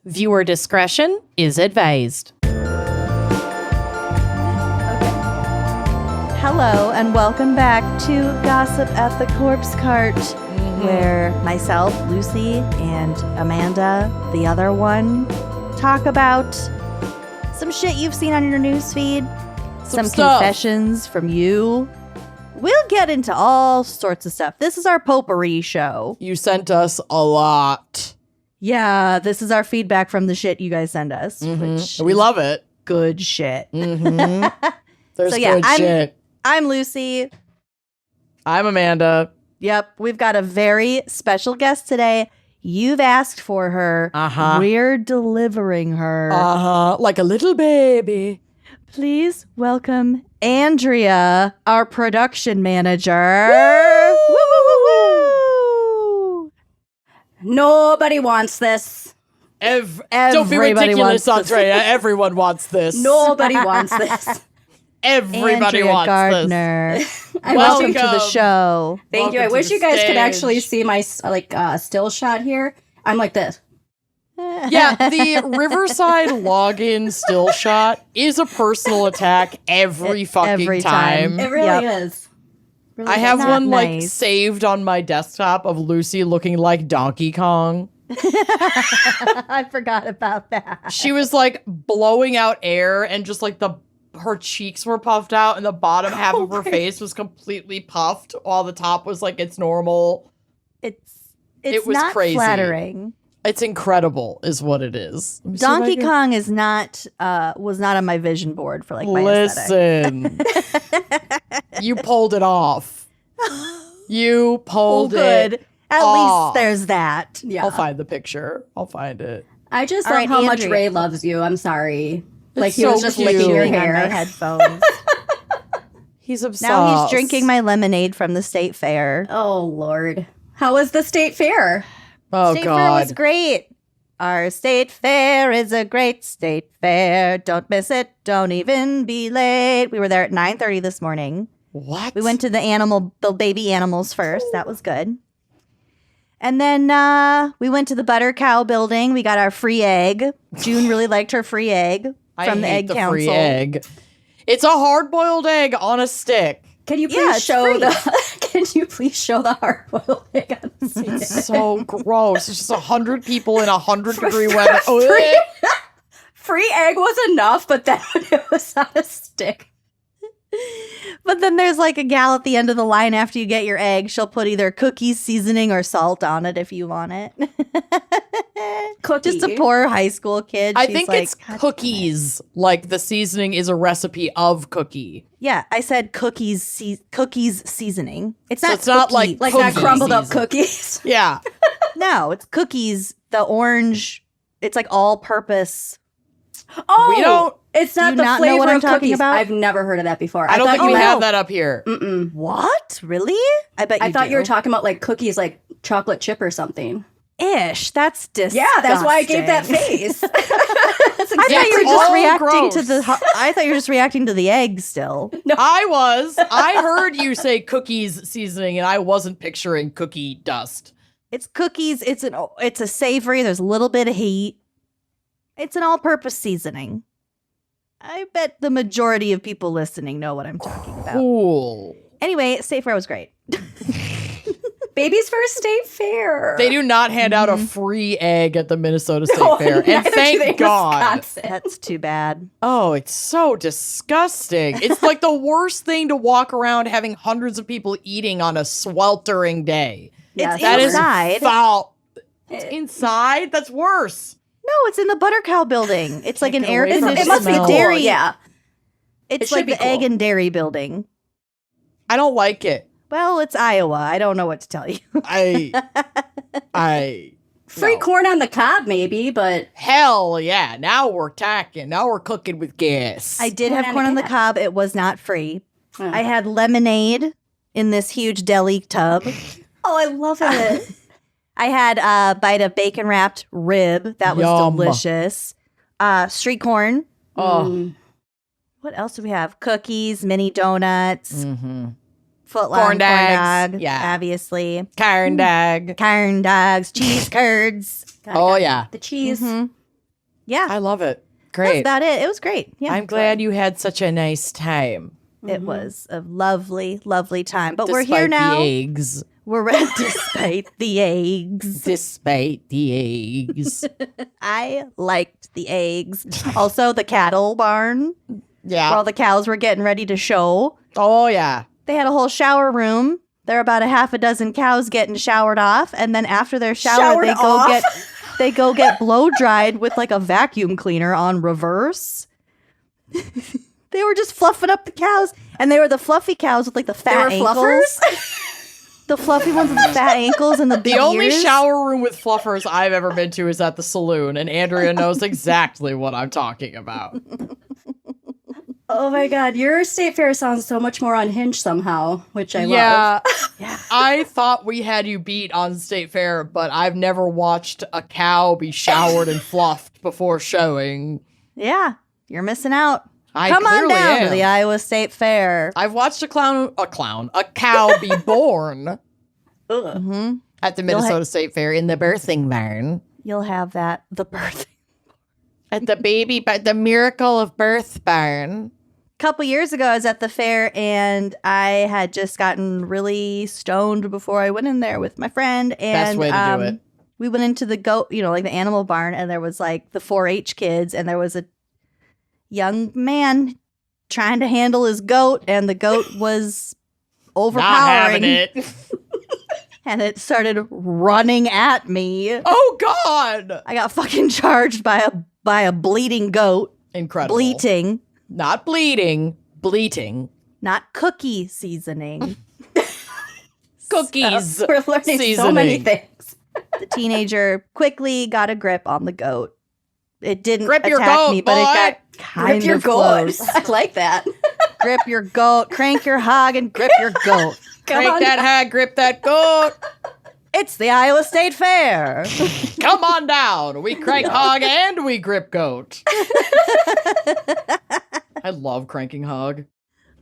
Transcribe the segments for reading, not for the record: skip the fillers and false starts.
Viewer discretion is advised. Hello, and welcome back to Gossip at the Corpse Cart, where myself, Lucy, and Amanda, the other one, talk about some shit you've seen on your newsfeed, some confessions from you. We'll get into all sorts of stuff. This is our potpourri show. You sent us a lot. Yeah, this is our feedback from the shit you guys send us. Which We love it. good shit. There's So yeah, good shit. I'm Lucy. I'm Amanda. Yep, we've got a very special guest today. You've asked for her. We're delivering her. Like a little baby. Please welcome Andrea, our production manager. Woo! Woo, woo, woo. Nobody wants this. Don't be ridiculous, Andrea. Everyone wants this. Nobody wants this. Everybody Andrea wants Gardner. this. Welcome to the show. Thank you. I wish you guys could actually see my still shot here. I'm like this. Yeah, the Riverside login still shot is a personal attack every fucking time. It really is. Really I have Not one like nice. saved on my desktop of Lucy looking like Donkey Kong. I forgot about that. She was like blowing out air and just like her cheeks were puffed out and the bottom half of her face was completely puffed while the top was like it's normal. It was not crazy. flattering. It's incredible is what it is. Donkey Kong is not was not on my vision board for like my aesthetic. Listen. You pulled it off. You pulled good. it At off. least there's that. Yeah. I'll find the picture. I'll find it. I just All love right, how much Andrea. Ray loves you. I'm sorry. Like he so was just cute. licking your On my hair. headphones. He's obsessed. Now he's drinking my lemonade from the state fair. Oh Lord. How was the state fair? Oh State fair God. was great. Our state fair is a great state fair. Don't miss it. Don't even be late. We were there at 9:30 this morning. What? We went to the baby animals first. That was good. And then we went to the Butter Cow building. We got our free egg. June really liked her free egg from the Egg Council. Free egg. It's a hard-boiled egg on a stick. Can you Yeah, please it's show free. Can you please show the hard-boiled egg on the scene? It's so gross. It's just 100 people in 100-degree Free- weather. Free egg was enough, but then it was on a stick. But then there's like a gal at the end of the line after you get your egg. She'll put either cookies, seasoning, or salt on it if you want it. Cookie. Just a poor high school kid. I She's think like, it's "God damn it." cookies. Like the seasoning is a recipe of cookie. Yeah, I said cookies seasoning. It's So not it's not cookie- like cookie that crumbled up season. cookies. Yeah. No, it's cookies. The orange. It's like all purpose. Oh, We don't- It's Do not you the not know flavor what I'm of talking cookies. about? I've never heard of that before. I don't think thought we you have meant- that up here. Mm-mm. What? Really? I bet you I thought do. you were talking about like cookies, like chocolate chip or something. Ish. That's disgusting. Yeah, that's why I gave that face. That's I exactly thought you were It's just all reacting to gross. the. I thought you were just reacting to the egg still. I heard you say cookies seasoning, and I wasn't picturing cookie dust. It's cookies. It's a savory. There's a little bit of heat. It's an all-purpose seasoning. I bet the majority of people listening know what I'm talking about. Cool. Anyway, State Fair was great. Baby's first state fair. They do not hand out a free egg at the Minnesota State No, Fair. And neither do they in thank God. Wisconsin. That's too bad. Oh, it's so disgusting. It's like the worst thing to walk around having hundreds of people eating on a sweltering day. Yeah, It's That is inside. foul. It's inside? That's worse. No, it's in the Butter Cow building. It's like an get air away from conditioned. It must be smell. cool. dairy. Yeah. It's It should like be the egg cool. and dairy building. I don't like it. Well, it's Iowa. I don't know what to tell you. Free no. corn on the cob, maybe, but Hell yeah. Now we're tacking. Now we're cooking with gas. I did Corn have on corn the on the cob. cob. It was not free. Oh. I had lemonade in this huge deli tub. oh, I love it. I had a bite of bacon wrapped rib. That was Yum. delicious. Street corn. Oh. Mm. What else do we have? Cookies, mini donuts, Mm-hmm. footlong Corn dogs. dog, Yeah. obviously. Corn dog. Corn dogs, cheese curds. Gotta Oh, get yeah. The cheese. Mhm. Yeah. I love it. That's Great. about it. It was great. Yeah. I'm glad you had such a nice time. It was a lovely, lovely time. But we're Despite here now. the eggs. We're ready despite the eggs. Despite the eggs. I liked the eggs. Also, the cattle barn Yeah. where all the cows were getting ready to show. Oh, yeah. They had a whole shower room. There are about a half a dozen cows getting showered off, and then after their shower, they go get blow dried with like a vacuum cleaner on reverse. They were just fluffing up the cows, and they were the fluffy cows with like the fat ankles. Fluffers? The fluffy ones with the fat ankles and the big The only ears. shower room with fluffers I've ever been to is at the saloon, and Andrea knows exactly what I'm talking about. Oh my god, your state fair sounds so much more unhinged somehow, which I love. Yeah. I thought we had you beat on State Fair, but I've never watched a cow be showered and fluffed before showing. Yeah, you're missing out. I Come on clearly down to am. the Iowa State Fair. I've watched a cow be born Ugh. Mm-hmm. at the Minnesota State Fair in the birthing barn. You'll have that. The birth. At the Miracle of Birth barn. Couple years ago, I was at the fair and I had just gotten really stoned before I went in there with my friend. And Best way to do it. We went into the goat, like the animal barn, and there was like the 4-H kids, and there was a young man trying to handle his goat, and the goat was overpowering. Not having it. And it started running at me. Oh, God. I got fucking charged by a bleeding goat. Incredible. Bleating. Not bleeding, bleating. Not cookie seasoning. Cookies. We're learning so many things. The teenager quickly got a grip on the goat. It didn't Grip your attack goat, me, but boy. it got kind Grip your of goat. close. I like that. Grip your goat, crank your hog, and grip your goat. Crank that hag, grip that goat. It's the Iowa State Fair. Come on down. We crank hog and we grip goat. I love cranking hog.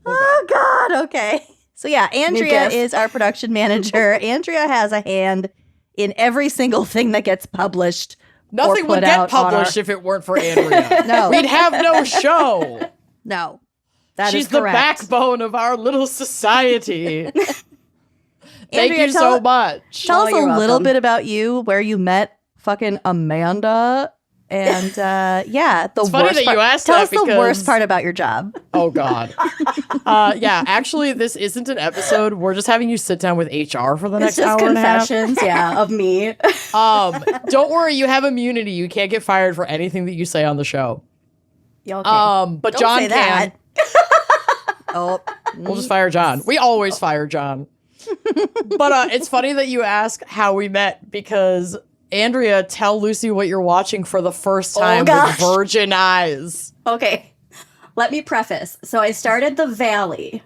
Oh, God. Okay. So, yeah, Andrea gift. is our production manager. Andrea has a hand in every single thing that gets published. Nothing or would put get out on published if it weren't for Andrea. No. We'd have no show. No. That She's is the correct. backbone of our little society. Thank Andrea, you so much. Tell us you're a little welcome. bit about you, where you met fucking Amanda. And yeah, the It's funny worst that part. you asked Tell that us the because- worst part about your job. Oh, God. Yeah, actually, this isn't an episode. We're just having you sit down with HR for the next It's just hour and a half. confessions, of me. Don't worry, you have immunity. You can't get fired for anything that you say on the show. Yeah, okay. But Don't John say can. that. Oh, We'll just fire John. We always fire John. But it's funny that you ask how we met because Andrea, tell Lucy what you're watching for the first time with gosh. virgin eyes. Okay. Let me preface. So I started the Valley.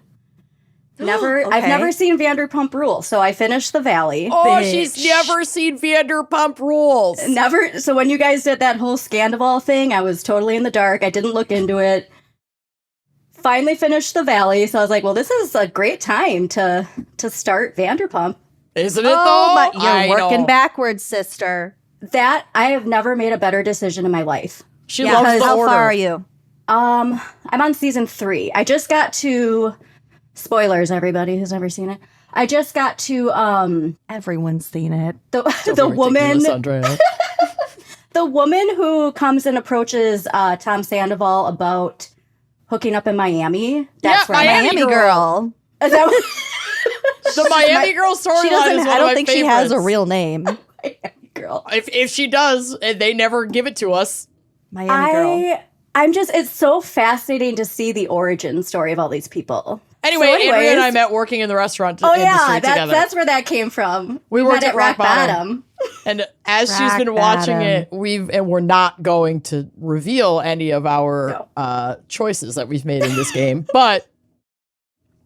I've Okay. never seen Vanderpump Rules, so I finished the Valley. Oh, Bitch. she's never seen Vanderpump Rules. Never. So when you guys did that whole Scandival thing, I was totally in the dark. I didn't look into it. Finally finished the Valley, so I was like, well, this is a great time to start Vanderpump. Isn't it, oh though? my, you're I working know. backwards, sister. That, I have never made a better decision in my life. She Yeah, loves the how order. far are you? I'm on season 3. I just got to, spoilers, everybody who's never seen it. I just got to Everyone's seen it. the Don't the be woman ridiculous, Andrea. the woman who comes and approaches Tom Sandoval about hooking up in Miami. That's Yeah, where I'm Miami at. girl. Is that what- The Miami Girl She storyline is doesn't. one I of don't my think she has a favorites. real name. Miami girl. If she does, they never give it to us. Miami girl. I'm just, it's so fascinating to see the origin story of all these people. Anyway, So Andrea and I anyways- met working in the restaurant Oh industry yeah, together. that's where that came from. We met worked at Rock Bottom. And as she's Rock been watching bottom. it, we're not going to reveal any of our choices that we've made in this game, but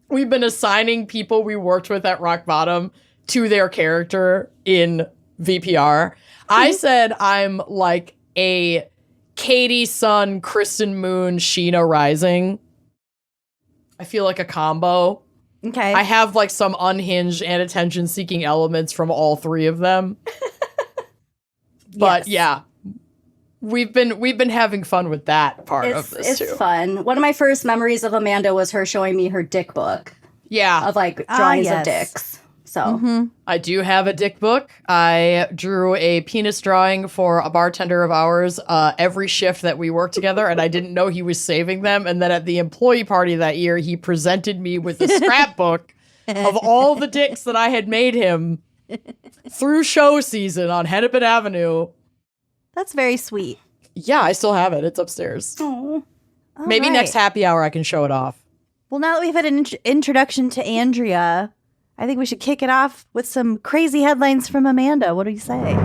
we've been assigning people we worked with at Rock Bottom to their character in VPR. I said I'm like a Katie Sun, Kristen Moon, Sheena Rising. I feel like a combo. Okay. I have like some unhinged and attention-seeking elements from all three of them. But Yes. yeah, we've been having fun with that part of this too. It's fun. One of my first memories of Amanda was her showing me her dick book Yeah. of like drawings yes. of dicks. So I do have a dick book. I drew a penis drawing for a bartender of ours every shift that we worked together, and I didn't know he was saving them. And then at the employee party that year, he presented me with a scrapbook of all the dicks that I had made him through show season on Hennepin Avenue. That's very sweet. Yeah, I still have it. It's upstairs. oh, Maybe right. next happy hour I can show it off. Well, now that we've had an introduction to Andrea, I think we should kick it off with some crazy headlines from Amanda. What do you say?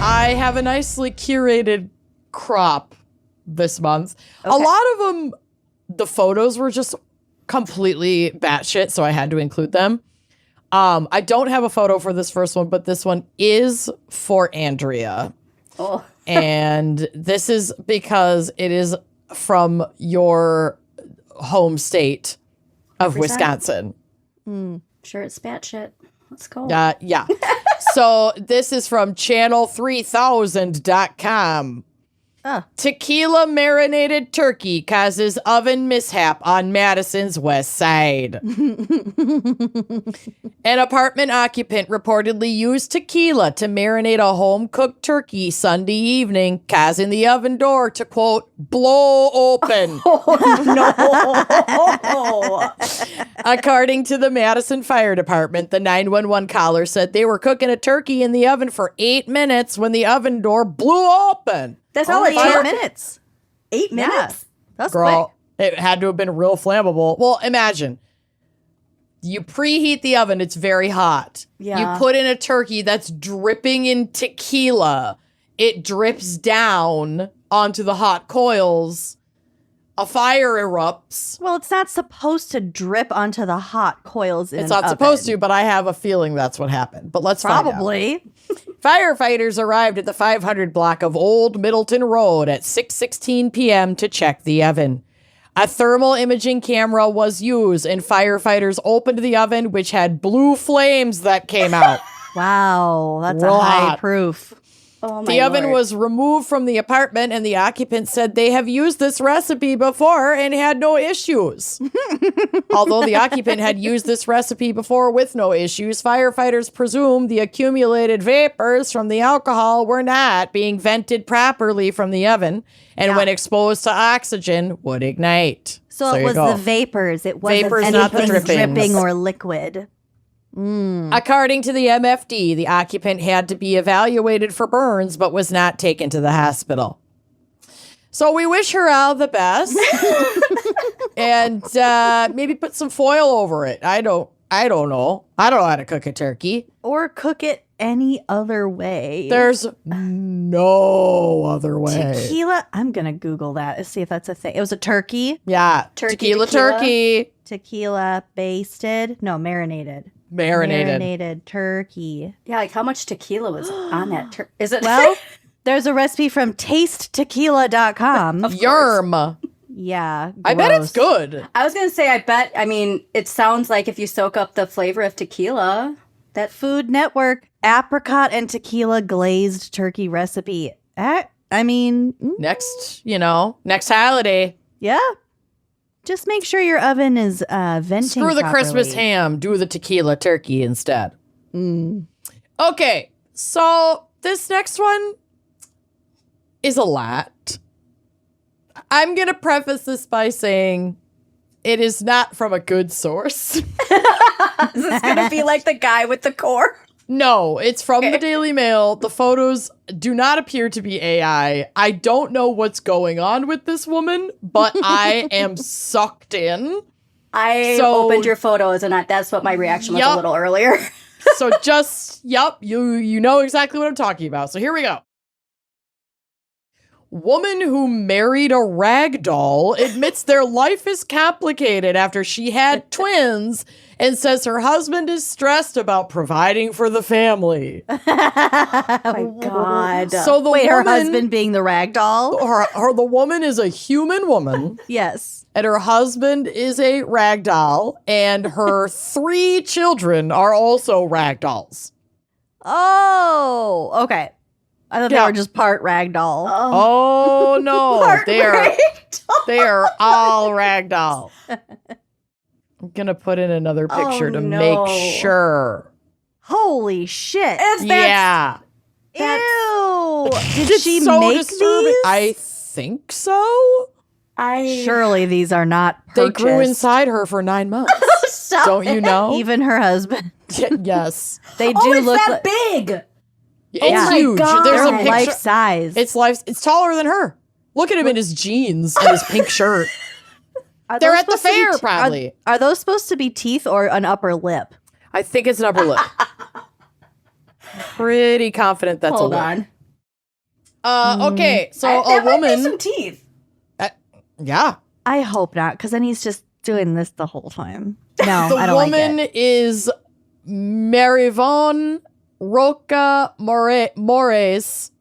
I have a nicely curated crop this month. A Okay. lot of them, the photos were just completely batshit, so I had to include them. I don't have a photo for this first one, but this one is for Andrea. oh. And this is because it is from your home state of 100%. Wisconsin. Sure, it's batshit. Let's go. Yeah. So this is from channel3000.com. Tequila marinated turkey causes oven mishap on Madison's west side. An apartment occupant reportedly used tequila to marinate a home-cooked turkey Sunday evening, causing the oven door to, quote, blow open. Oh, According to the Madison Fire Department, the 911 caller said they were cooking a turkey in the oven for 8 minutes when the oven door blew open. that's all Only it took. 8 minutes. 8 minutes. That's Girl, quick. it had to have been real flammable. Well, imagine. You preheat the oven, it's very hot. Yeah. You put in a turkey that's dripping in tequila. It drips down onto the hot coils. A fire erupts. Well, it's not supposed to drip onto the hot coils in It's an not oven. supposed to, but I have a feeling that's what happened. But let's find out. Probably. Firefighters arrived at the 500 block of Old Middleton Road at 6:16 p.m. to check the oven. A thermal imaging camera was used, and firefighters opened the oven, which had blue flames that came out. Wow, that's Real a high hot. proof. Oh my The oven Lord. was removed from the apartment, and the occupant said they have used this recipe before and had no issues. Although the occupant had used this recipe before with no issues, firefighters presumed the accumulated vapors from the alcohol were not being vented properly from the oven, and when exposed to oxygen, would ignite. So there it you was go. the vapors. It wasn't Vapors, not the anything drippings. dripping or liquid. According to the MFD, the occupant had to be evaluated for burns, but was not taken to the hospital. So we wish her all the best, and maybe put some foil over it. I don't know. I don't know how to cook a turkey. Or cook it any other way. There's no other way. Tequila. I'm going to Google that to see if that's a thing. It was a turkey. Yeah, Tequila. turkey, Tequila basted. No, marinated. marinated. Turkey. Yeah, like how much tequila was on that? Is it? Well, there's a recipe from tastetequila.com. Yerm. Yeah. I bet it's gross. good. I was gonna say. I mean, it sounds like if you soak up the flavor of tequila, that Food Network apricot and tequila glazed turkey recipe. Next holiday. Yeah. Just make sure your oven is venting Screw the Christmas properly. ham. Do the tequila turkey instead. Okay, so this next one is a lot. I'm going to preface this by saying it is not from a good source. is this gonna be like the guy with the core? No, it's from the Daily Mail. The photos do not appear to be AI. I don't know what's going on with this woman, but I am sucked in. I So- opened your photos, and that's what my reaction was Yup. a little earlier. So you know exactly what I'm talking about. So here we go. Woman who married a rag doll admits their life is complicated after she had twins and says her husband is stressed about providing for the family. Oh my God. So her husband being the rag doll? The woman is a human woman. Yes. And her husband is a rag doll. And her 3 children are also rag dolls. Oh, okay. I thought they were just part rag doll. Oh no, they are all rag doll. I'm gonna put in another picture to make sure. Holy shit! Yeah. Ew. Did It's she so make disturbing. these? I think so. Surely these are not purchased. They grew inside her for 9 months. Stop Don't you know? Even her husband. Yes. They do it's look that big. It's my huge. God. There's a They're picture. life size. It's taller than her. Look at him in his jeans and his pink shirt. Are They're those at the supposed to be fair, probably. Are those supposed to be teeth or an upper lip? I think it's an upper lip. Pretty confident that's Hold a lip. on. Okay, so That a might be woman. some teeth. Yeah. I hope not, because then he's just doing this the whole time. No, The I don't like woman it. is Marivon Roca Moraes,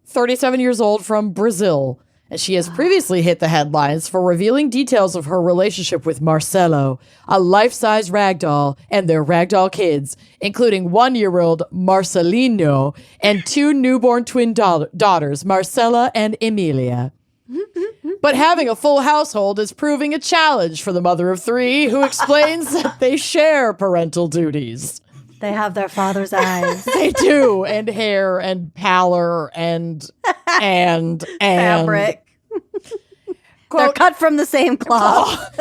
37 years old, from Brazil. And she has previously hit the headlines for revealing details of her relationship with Marcelo, a life-size ragdoll, and their ragdoll kids, including 1-year-old Marcelino and 2 newborn twin daughters, Marcela and Emilia. But having a full household is proving a challenge for the mother of 3, who explains that they share parental duties. They have their father's eyes. They do, and hair and pallor and Fabric. They're Quote, cut from the same cloth.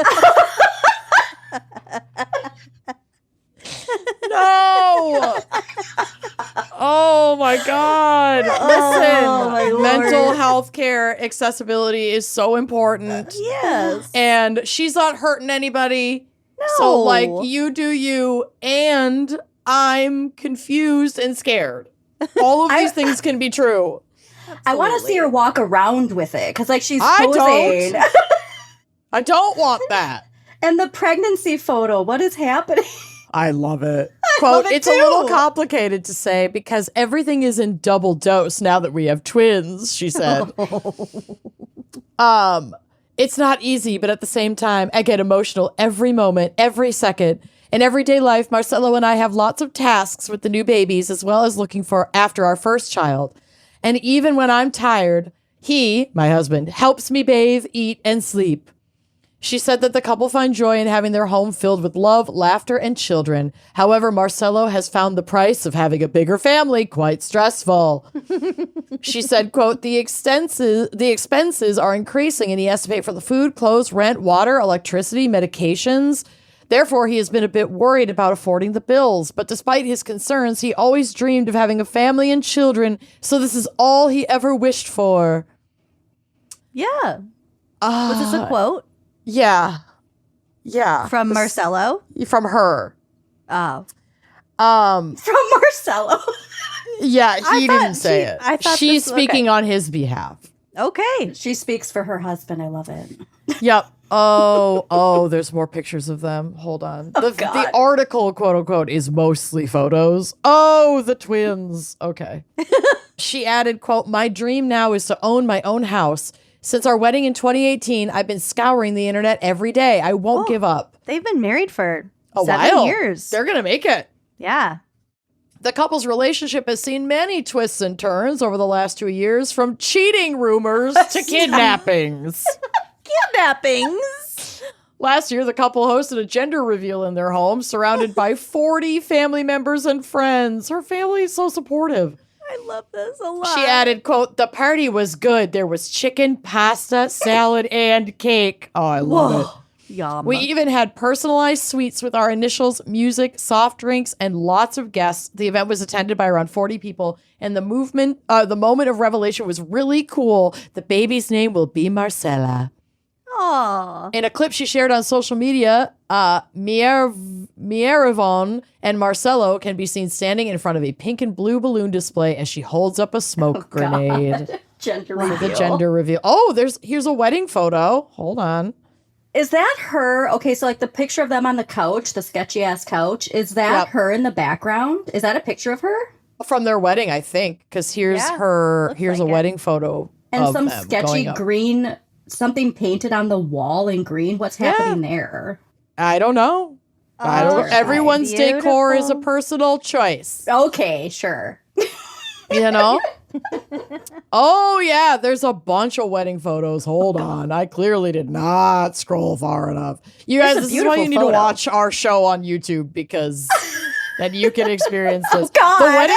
no! Oh my God. Listen, my Lord. mental health care accessibility is so important. Yes. And she's not hurting anybody. No. So, like, you do you, and I'm confused and scared. All of these things can be true. I want to see her walk around with it because, like, she's I posing. don't. I don't want that. And the pregnancy photo. What is happening? I love it. Quote, love it it's a little too. complicated to say because everything is in double dose now that we have twins, she said. It's not easy, but at the same time, I get emotional every moment, every second. In everyday life, Marcelo and I have lots of tasks with the new babies, as well as looking after our first child. And even when I'm tired, he, my husband, helps me bathe, eat, and sleep. She said that the couple find joy in having their home filled with love, laughter, and children. However, Marcelo has found the price of having a bigger family quite stressful. She said, quote, the expenses are increasing and he has to pay for the food, clothes, rent, water, electricity, medications. Therefore, he has been a bit worried about affording the bills. But despite his concerns, he always dreamed of having a family and children. So this is all he ever wished for. Yeah. Was this a quote? Yeah. Yeah. From Marcelo? From her. Oh. From Marcelo. Yeah, he didn't say it. I thought she's this- speaking on his behalf. Okay. She speaks for her husband. I love it. Yep. Oh, there's more pictures of them. Hold on. Oh, The God. article, quote unquote, is mostly photos. Oh, the twins. Okay. She added, quote, my dream now is to own my own house. Since our wedding in 2018, I've been scouring the internet every day. I won't give up. They've been married for A 7 while. years. They're going to make it. Yeah. The couple's relationship has seen many twists and turns over the last 2 years, from cheating rumors to kidnappings. Kidnappings. Last year, the couple hosted a gender reveal in their home, surrounded by 40 family members and friends. Her family is so supportive. I love this a lot. She added, quote, the party was good. There was chicken, pasta, salad, and cake. Oh, I love it. Yum. We even had personalized sweets with our initials, music, soft drinks, and lots of guests. The event was attended by around 40 people, and the moment of revelation was really cool. The baby's name will be Marcela. Aw. In a clip she shared on social media, Mierivon and Marcelo can be seen standing in front of a pink and blue balloon display as she holds up a smoke grenade. Gender for reveal. the gender reveal. Oh, here's a wedding photo. Hold on. Is that her? Okay, so like the picture of them on the couch, the sketchy ass couch, is that Yep. her in the background? Is that a picture of her? From their wedding, I think, because here's Yeah, here's like a it. wedding photo And of some them sketchy going up. green, something painted on the wall in green. What's happening there? I don't know. I don't. Terrifying. Everyone's decor is a Beautiful. personal choice. Okay, sure. You know? Oh, yeah, there's a bunch of wedding photos. Hold on. I clearly did not scroll far enough. You guys, It's a this is why you beautiful need to photo. watch our show on YouTube because then you can experience this. God.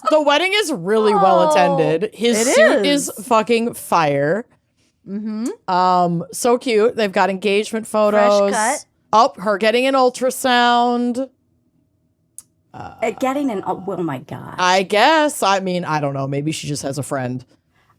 The wedding is really well attended. His it suit is. is fucking fire. Mm-hmm. So cute. They've got engagement photos. cut. Oh, her getting an ultrasound. Getting an oh my god. I guess. I mean, I don't know. Maybe she just has a friend.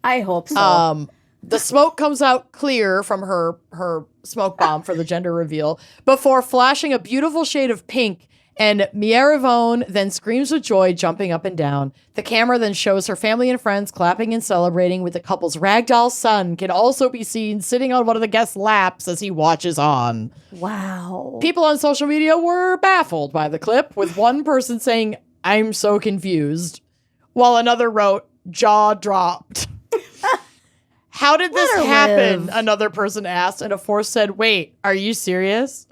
I hope so. The smoke comes out clear from her smoke bomb for the gender reveal before flashing a beautiful shade of pink, and Mieravone then screams with joy, jumping up and down. The camera then shows her family and friends clapping and celebrating, with the couple's ragdoll son can also be seen sitting on one of the guests' laps as he watches on. Wow. People on social media were baffled by the clip, with one person saying, "I'm so confused," while another wrote, "Jaw dropped." How did this Let her happen? live. Another person asked, and a fourth said, "Wait, are you serious?"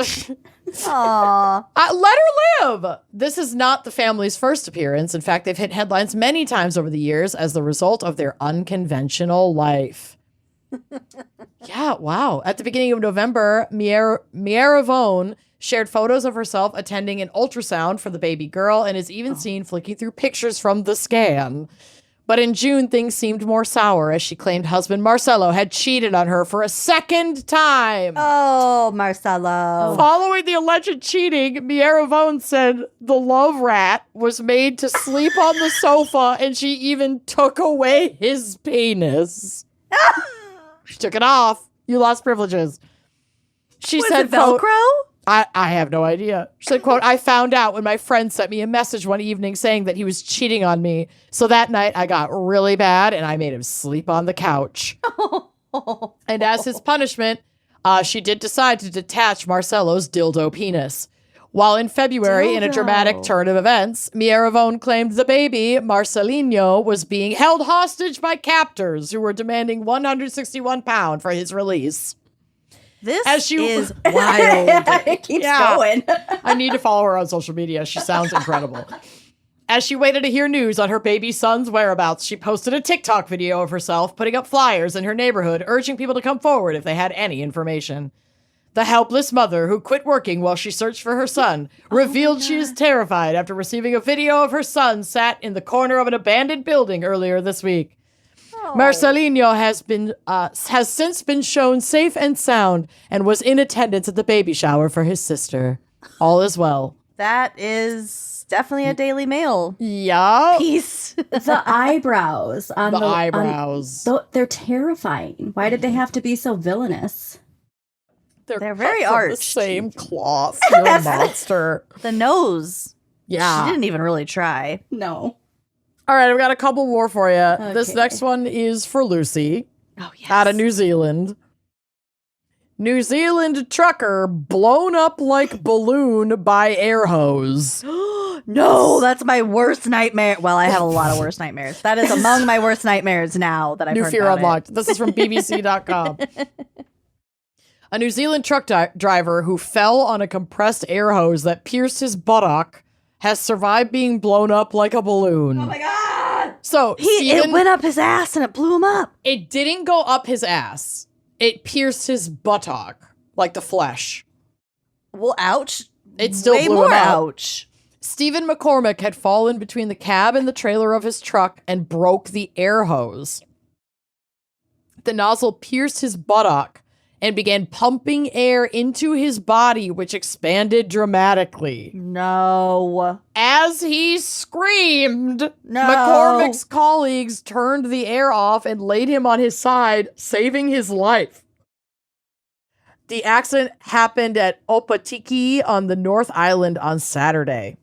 Aw. Let her live. This is not the family's first appearance. In fact, they've hit headlines many times over the years as the result of their unconventional life. Yeah, wow. At the beginning of November, Mieravone shared photos of herself attending an ultrasound for the baby girl and is even seen flicking through pictures from the scan. But in June, things seemed more sour as she claimed husband Marcelo had cheated on her for a second time. Oh, Marcelo. Following the alleged cheating, Mieravone said the love rat was made to sleep on the sofa and she even took away his penis. She took it off. You lost privileges. She Was said, it quote, Velcro? I have no idea. She said, quote, "I found out when my friend sent me a message one evening saying that he was cheating on me. So that night I got really bad and I made him sleep on the couch." And as his punishment, she did decide to detach Marcelo's dildo penis. While in February, in a dramatic Dildo. turn of events, Mieravone claimed the baby, Marcelinho, was being held hostage by captors who were demanding £161 for his release. This As she- is wild. It keeps Yeah. going. I need to follow her on social media. She sounds incredible. As she waited to hear news on her baby son's whereabouts, she posted a TikTok video of herself putting up flyers in her neighborhood, urging people to come forward if they had any information. The helpless mother, who quit working while she searched for her son, revealed she is terrified after receiving a video of her son sat in the corner of an abandoned building earlier this week. Marcelinho has since been shown safe and sound and was in attendance at the baby shower for his sister. All is well. That is definitely a Daily Mail Yeah. piece. The eyebrows on The the eyebrows. they're terrifying. Why did they have to be so villainous? They're very cut from arched. the same cloth. You're a monster. The nose. Yeah. She didn't even really try. No. All right, I've got a couple more for you. This Okay. next one is for Lucy Oh, yes. out of New Zealand. New Zealand trucker blown up like balloon by air hose. No, that's my worst nightmare. Well, I have a lot of worst nightmares. That is among my worst nightmares now that I've New heard Fear about Unlocked. This is from BBC.com. A New Zealand truck driver who fell on a compressed air hose that pierced his buttock has survived being blown up like a balloon. Oh my god! So It Steven, went up his ass and it blew him up. it didn't go up his ass. It pierced his buttock, like the flesh. Well, ouch. It still Way blew more him out. ouch. Stephen McCormick had fallen between the cab and the trailer of his truck and broke the air hose. The nozzle pierced his buttock and began pumping air into his body, which expanded dramatically. No. As he screamed, No. McCormick's colleagues turned the air off and laid him on his side, saving his life. The accident happened at Opatiki on the North Island on Saturday.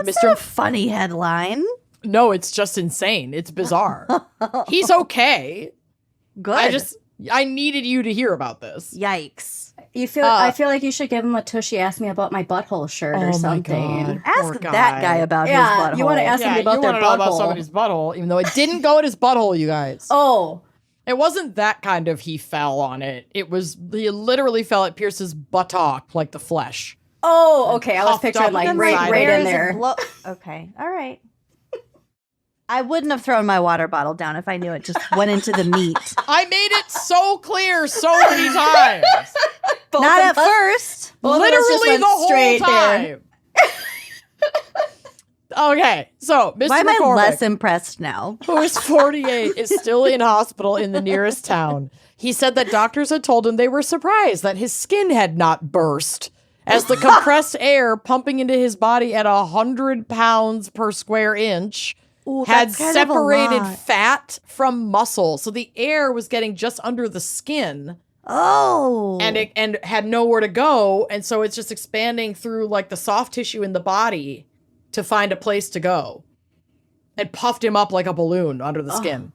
That's not a funny headline. No, it's just insane. It's bizarre. He's okay. Good. I needed you to hear about this. Yikes. I feel like you should give him a Tushy ask me about my butthole shirt or something. God, Ask poor that guy about his butthole. You want to ask me about you their want to know about butthole. somebody's butthole, even though it didn't go in his butthole, you guys. Oh. It wasn't that kind of he fell on it. He literally fell at Pierce's buttock, like the flesh. Oh, okay. I was Puffed picturing up like inside right it. in there. Okay. All right. I wouldn't have thrown my water bottle down if I knew it just went into the meat. I made it so clear so many times. Not at first. Literally the whole straight time. Okay, so Mr. Why am I McCormick, less impressed now? who is 48, is still in hospital in the nearest town. He said that doctors had told him they were surprised that his skin had not burst, as the compressed air pumping into his body at 100 pounds per square inch Ooh, had that's kind of a separated lot. fat from muscle. So the air was getting just under the skin. Oh. And had nowhere to go, and so it's just expanding through like the soft tissue in the body to find a place to go, and puffed him up like a balloon under the skin.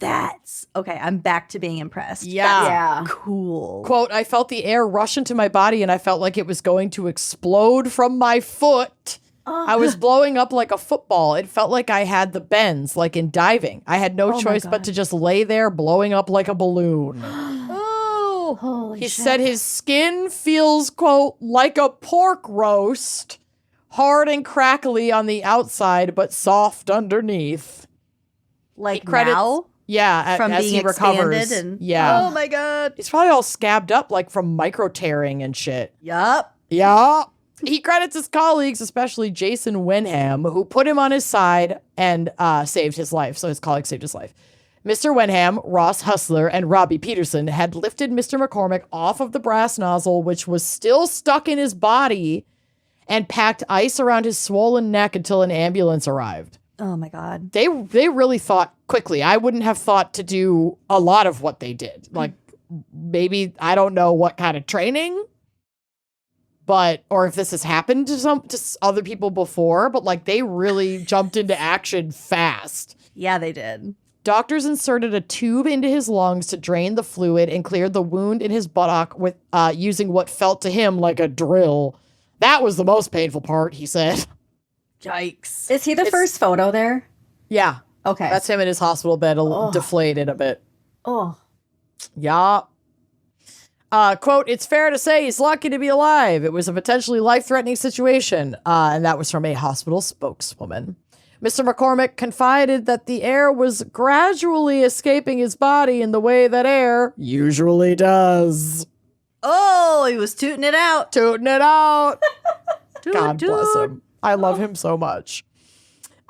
That's okay. I'm back to being impressed. Yeah. Cool. Quote, I felt the air rush into my body and I felt like it was going to explode from my foot. I was blowing up like a football. It felt like I had the bends, like in diving. I had no choice but to just lay there blowing up like a balloon. Oh, Holy He shit. said his skin feels, quote, like a pork roast, hard and crackly on the outside, but soft underneath. like Credits- now Yeah, from as being he recovers. expanded and yeah. Oh my god. He's probably all scabbed up like from micro tearing and shit. Yup. Yeah. He credits his colleagues, especially Jason Wenham, who put him on his side and saved his life. So his colleagues saved his life. Mr. Wenham, Ross Hustler, and Robbie Peterson had lifted Mr. McCormick off of the brass nozzle, which was still stuck in his body, and packed ice around his swollen neck until an ambulance arrived. Oh my god. They really thought quickly. I wouldn't have thought to do a lot of what they did. Like maybe, I don't know what kind of training, but, or if this has happened to other people before, but like they really jumped into action fast. Yeah, they did. Doctors inserted a tube into his lungs to drain the fluid and cleared the wound in his buttock with using what felt to him like a drill. That was the most painful part, he said. Yikes. Is he the first photo there? Yeah. Okay. That's him in his hospital bed, deflated a bit. oh. Yeah. Quote, it's fair to say he's lucky to be alive. It was a potentially life-threatening situation. And that was from a hospital spokeswoman. Mr. McCormick confided that the air was gradually escaping his body in the way that air usually does. Oh, he was tooting it out. Tooting it out. Toot, God bless toot. him. I love him so much.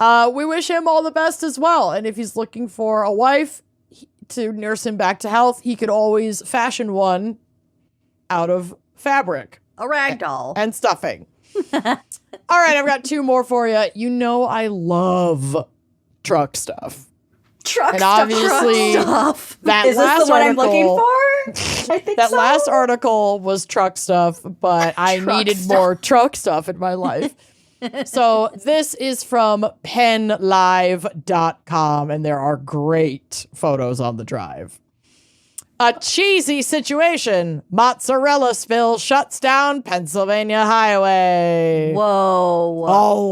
We wish him all the best as well. And if he's looking for a wife to nurse him back to health, he could always fashion one out of fabric A rag doll. and stuffing. All right, I've got two more for you. You know I love truck stuff. Truck And stuff. obviously, Stuff. that Is this last the one I'm article, looking for? I think that so. last article was truck stuff, but I Truck needed stuff. more truck stuff in my life. So this is from penlive.com, and there are great photos on the drive. A cheesy situation. Mozzarella spill shuts down Pennsylvania highway. Whoa.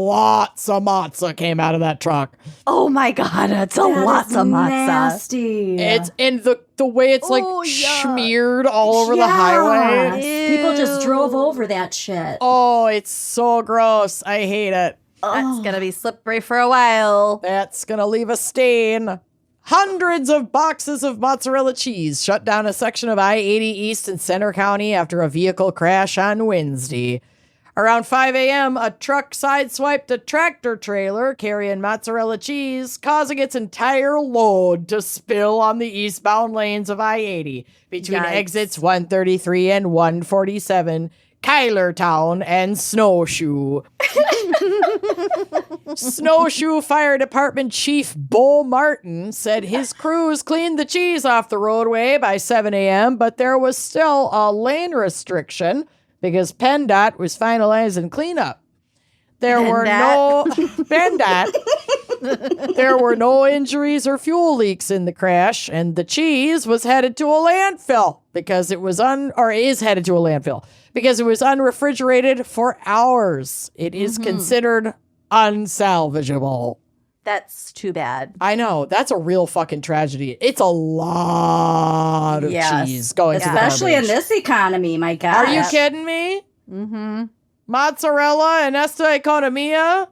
Lots of matzah came out of that truck. Oh my god, it's a That lots is of matzah. nasty. It's in the way it's like Oh, yuck. smeared all over the Yes. highway. People just Ew. drove over that shit. Oh, it's so gross. I hate it. That's gonna be slippery for a while. That's gonna leave a stain. Hundreds of boxes of mozzarella cheese shut down a section of I-80 East in Center County after a vehicle crash on Wednesday. Around 5 a.m., a truck sideswiped a tractor trailer carrying mozzarella cheese, causing its entire load to spill on the eastbound lanes of I-80 between Yikes. exits 133 and 147, Kylertown and Snowshoe. Snowshoe Fire Department Chief Bo Martin said his crews cleaned the cheese off the roadway by 7 a.m., but there was still a lane restriction because PennDOT was finalizing cleanup. There were no PennDOT There were no injuries or fuel leaks in the crash, and the cheese was headed to a landfill because it was is headed to a landfill because it was unrefrigerated for hours. It is considered unsalvageable. That's too bad. I know. That's a real fucking tragedy. It's a lot of cheese going to the especially in garbage. this economy, my God. Are you kidding me? Mozzarella and esta economia.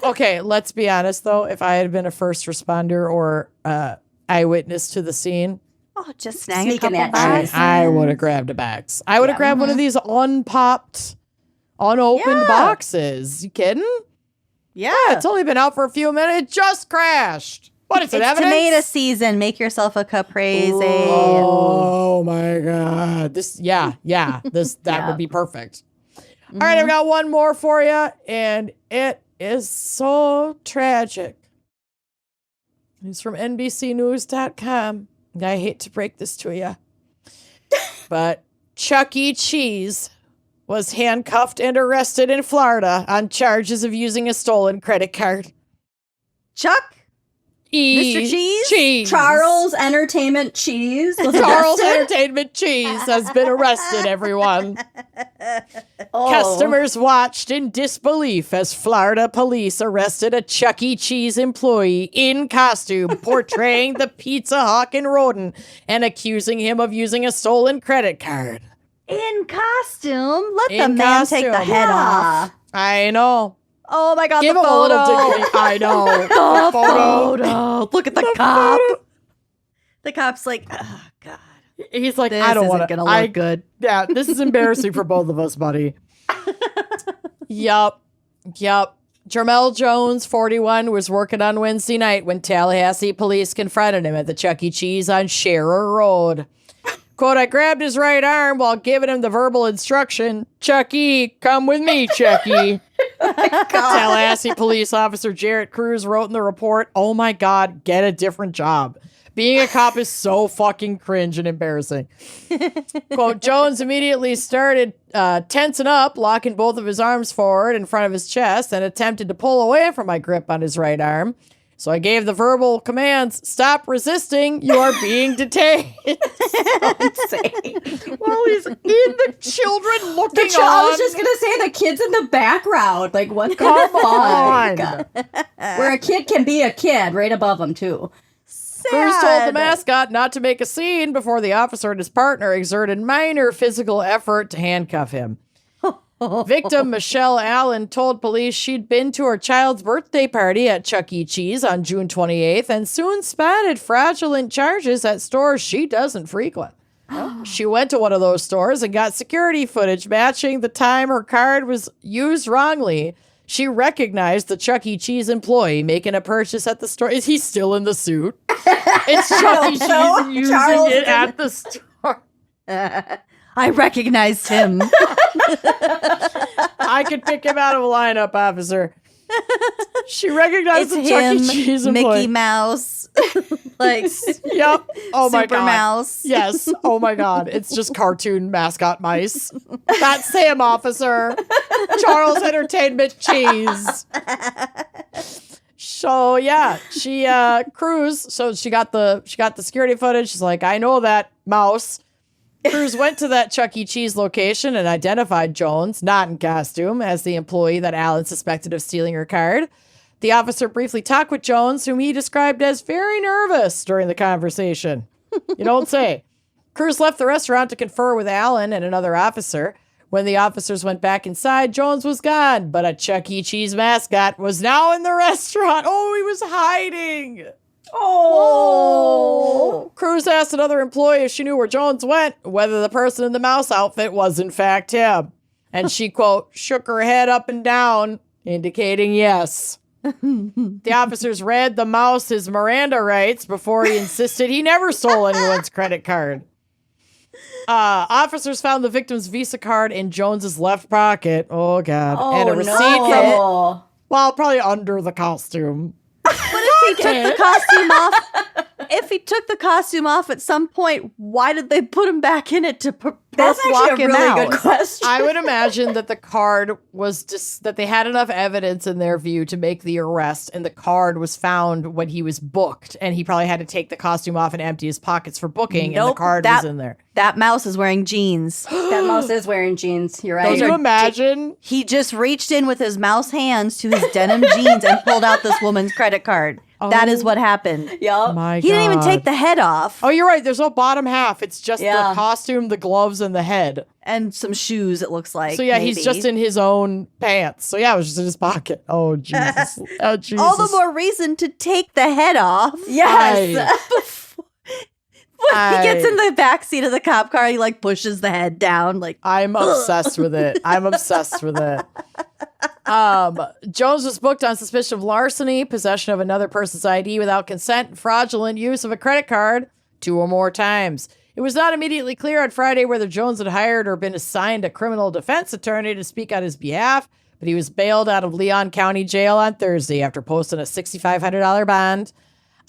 Okay, let's be honest though. If I had been a first responder or eyewitness to the scene, Just snag a Sneaking couple that bags. I would have grabbed a box. I would have grabbed one of these unpopped, unopened boxes. You kidding? Yeah. It's only been out for a few minutes. It just crashed. What is it? It's Evidence? tomato season. Make yourself a caprese. Oh my God. That would be perfect. All right, I've got one more for you, and it is so tragic. It's from NBCnews.com. I hate to break this to you, but Chuck E. Cheese was handcuffed and arrested in Florida on charges of using a stolen credit card. Chuck? Mr. Cheese? Charles Entertainment Cheese was Charles arrested? Entertainment Cheese has been arrested, everyone. Oh. Customers watched in disbelief as Florida police arrested a Chuck E. Cheese employee in costume portraying the pizza hawking rodent and accusing him of using a stolen credit card. In costume? Let In the man take the costume. head off. I know. Oh my God, Give the him photo. a little dignity. I know. The photo. Look at the cop. The cop's like, oh God. He's like, This I don't isn't want gonna look good. Yeah, this is embarrassing for both of us, buddy. Yup. Jermel Jones, 41, was working on Wednesday night when Tallahassee police confronted him at the Chuck E. Cheese on Scherer Road. Quote, I grabbed his right arm while giving him the verbal instruction, Chucky, come with me, Chucky. Tallahassee police officer Jarrett Cruz wrote in the report, oh my God, get a different job. Being a cop is so fucking cringe and embarrassing. Quote, Jones immediately started tensing up, locking both of his arms forward in front of his chest and attempted to pull away from my grip on his right arm. So I gave the verbal commands, stop resisting, you are being detained. Well, he's in the children looking on. I was just going to say the kids in the background. Like, what the fuck? Where a kid can be a kid right above them, too. Cruz told the mascot not to make a scene before the officer and his partner exerted minor physical effort to handcuff him. Victim Michelle Allen told police she'd been to her child's birthday party at Chuck E. Cheese on June 28th and soon spotted fraudulent charges at stores she doesn't frequent. She went to one of those stores and got security footage matching the time her card was used wrongly. She recognized the Chuck E. Cheese employee making a purchase at the store. Is he still in the suit? It's Chuck E. Cheese using Charles it at the store. I recognized him. I could pick him out of a lineup, officer. She recognized It's the Chuck E. him, Cheese Mickey employee. Mouse, like Yep. Oh my Super God. Mouse. Yes. Oh my God. It's just cartoon mascot mice. That's Sam, officer. Charles Entertainment Cheese. So yeah, she Cruz. So she got the security footage. She's like, I know that mouse. Cruz went to that Chuck E. Cheese location and identified Jones, not in costume, as the employee that Allen suspected of stealing her card. The officer briefly talked with Jones, whom he described as very nervous during the conversation. You don't say. Cruz left the restaurant to confer with Allen and another officer. When the officers went back inside, Jones was gone, but a Chuck E. Cheese mascot was now in the restaurant. Oh, he was hiding. Oh! Cruz asked another employee if she knew where Jones went, whether the person in the mouse outfit was in fact him. And she, quote, shook her head up and down, indicating yes. The officers read the mouse his Miranda rights before he insisted he never stole anyone's credit card. Officers found the victim's Visa card in Jones's left pocket. Oh, God. And a receipt from, well, probably under the costume. What if he took the costume off? if he took the costume off at some point, why did they put him back in it to That's walk actually a him really out? good question. I would imagine that the card was just that they had enough evidence in their view to make the arrest, and the card was found when he was booked, and he probably had to take the costume off and empty his pockets for booking, and the card was in there. That mouse is wearing jeans. That mouse is wearing jeans. You're right. Can you imagine? He just reached in with his mouse hands to his denim jeans and pulled out this woman's credit card. That is what happened. Yup. My He didn't even God. take the head off. Oh, you're right. There's no bottom half. It's just Yeah. the costume, the gloves, and the head. And some shoes, it looks like. So yeah, maybe. he's just in his own pants. So yeah, it was just in his pocket. Oh Jesus! Oh Jesus! All the more reason to take the head off. Yes. When he gets in the back seat of the cop car, he like pushes the head down. Like I'm obsessed with it. I'm obsessed with it. Jones was booked on suspicion of larceny, possession of another person's ID without consent, and fraudulent use of a credit card 2 or more times. It was not immediately clear on Friday whether Jones had hired or been assigned a criminal defense attorney to speak on his behalf, but he was bailed out of Leon County Jail on Thursday after posting a $6,500 bond.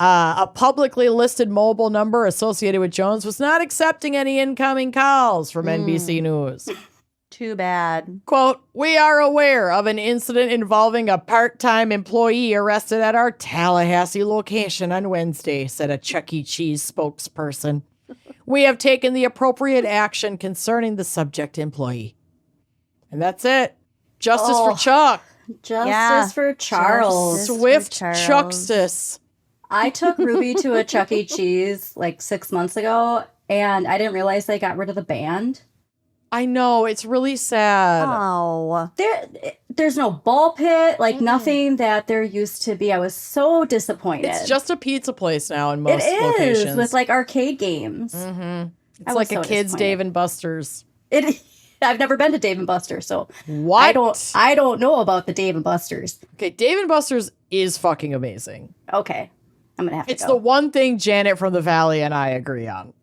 A publicly listed mobile number associated with Jones was not accepting any incoming calls from NBC News. too bad. Quote, "We are aware of an incident involving a part-time employee arrested at our Tallahassee location on Wednesday," said a Chuck E. Cheese spokesperson. "We have taken the appropriate action concerning the subject employee." And that's it. Justice for Chuck. Justice for Charles. Justice for Swift Charles. Chuckstice. I took Ruby to a Chuck E. Cheese like 6 months ago, and I didn't realize they got rid of the band. I know, it's really sad. Oh. There's no ball pit, like nothing that there used to be. I was so disappointed. It's just a pizza place now in most It is locations. with like arcade games. Mm-hmm. It's I like was a so kid's disappointed. Dave and Buster's. I've never been to Dave and Buster's, so What? I don't know about the Dave and Buster's. Okay, Dave and Buster's is fucking amazing. Okay, I'm gonna have to It's go. the one thing Janet from the Valley and I agree on.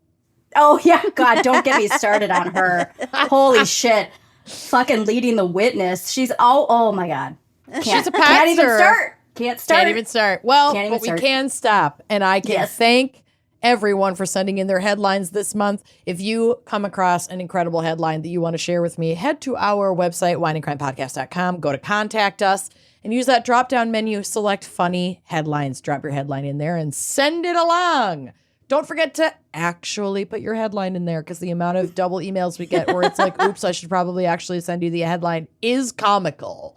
Oh yeah, God, don't get me started on her. Holy shit, fucking leading the witness. She's oh my God. She's a Can't even pastor. start. Can't start. Can't even start. Well, Can't even but we start. can stop. And I can Yes. thank everyone for sending in their headlines this month. If you come across an incredible headline that you want to share with me, head to our website, wineandcrimepodcast.com, go to contact us, and use that drop-down menu, select funny headlines, drop your headline in there, and send it along. Don't forget to actually put your headline in there, because the amount of double emails we get where it's like, oops, I should probably actually send you the headline is comical.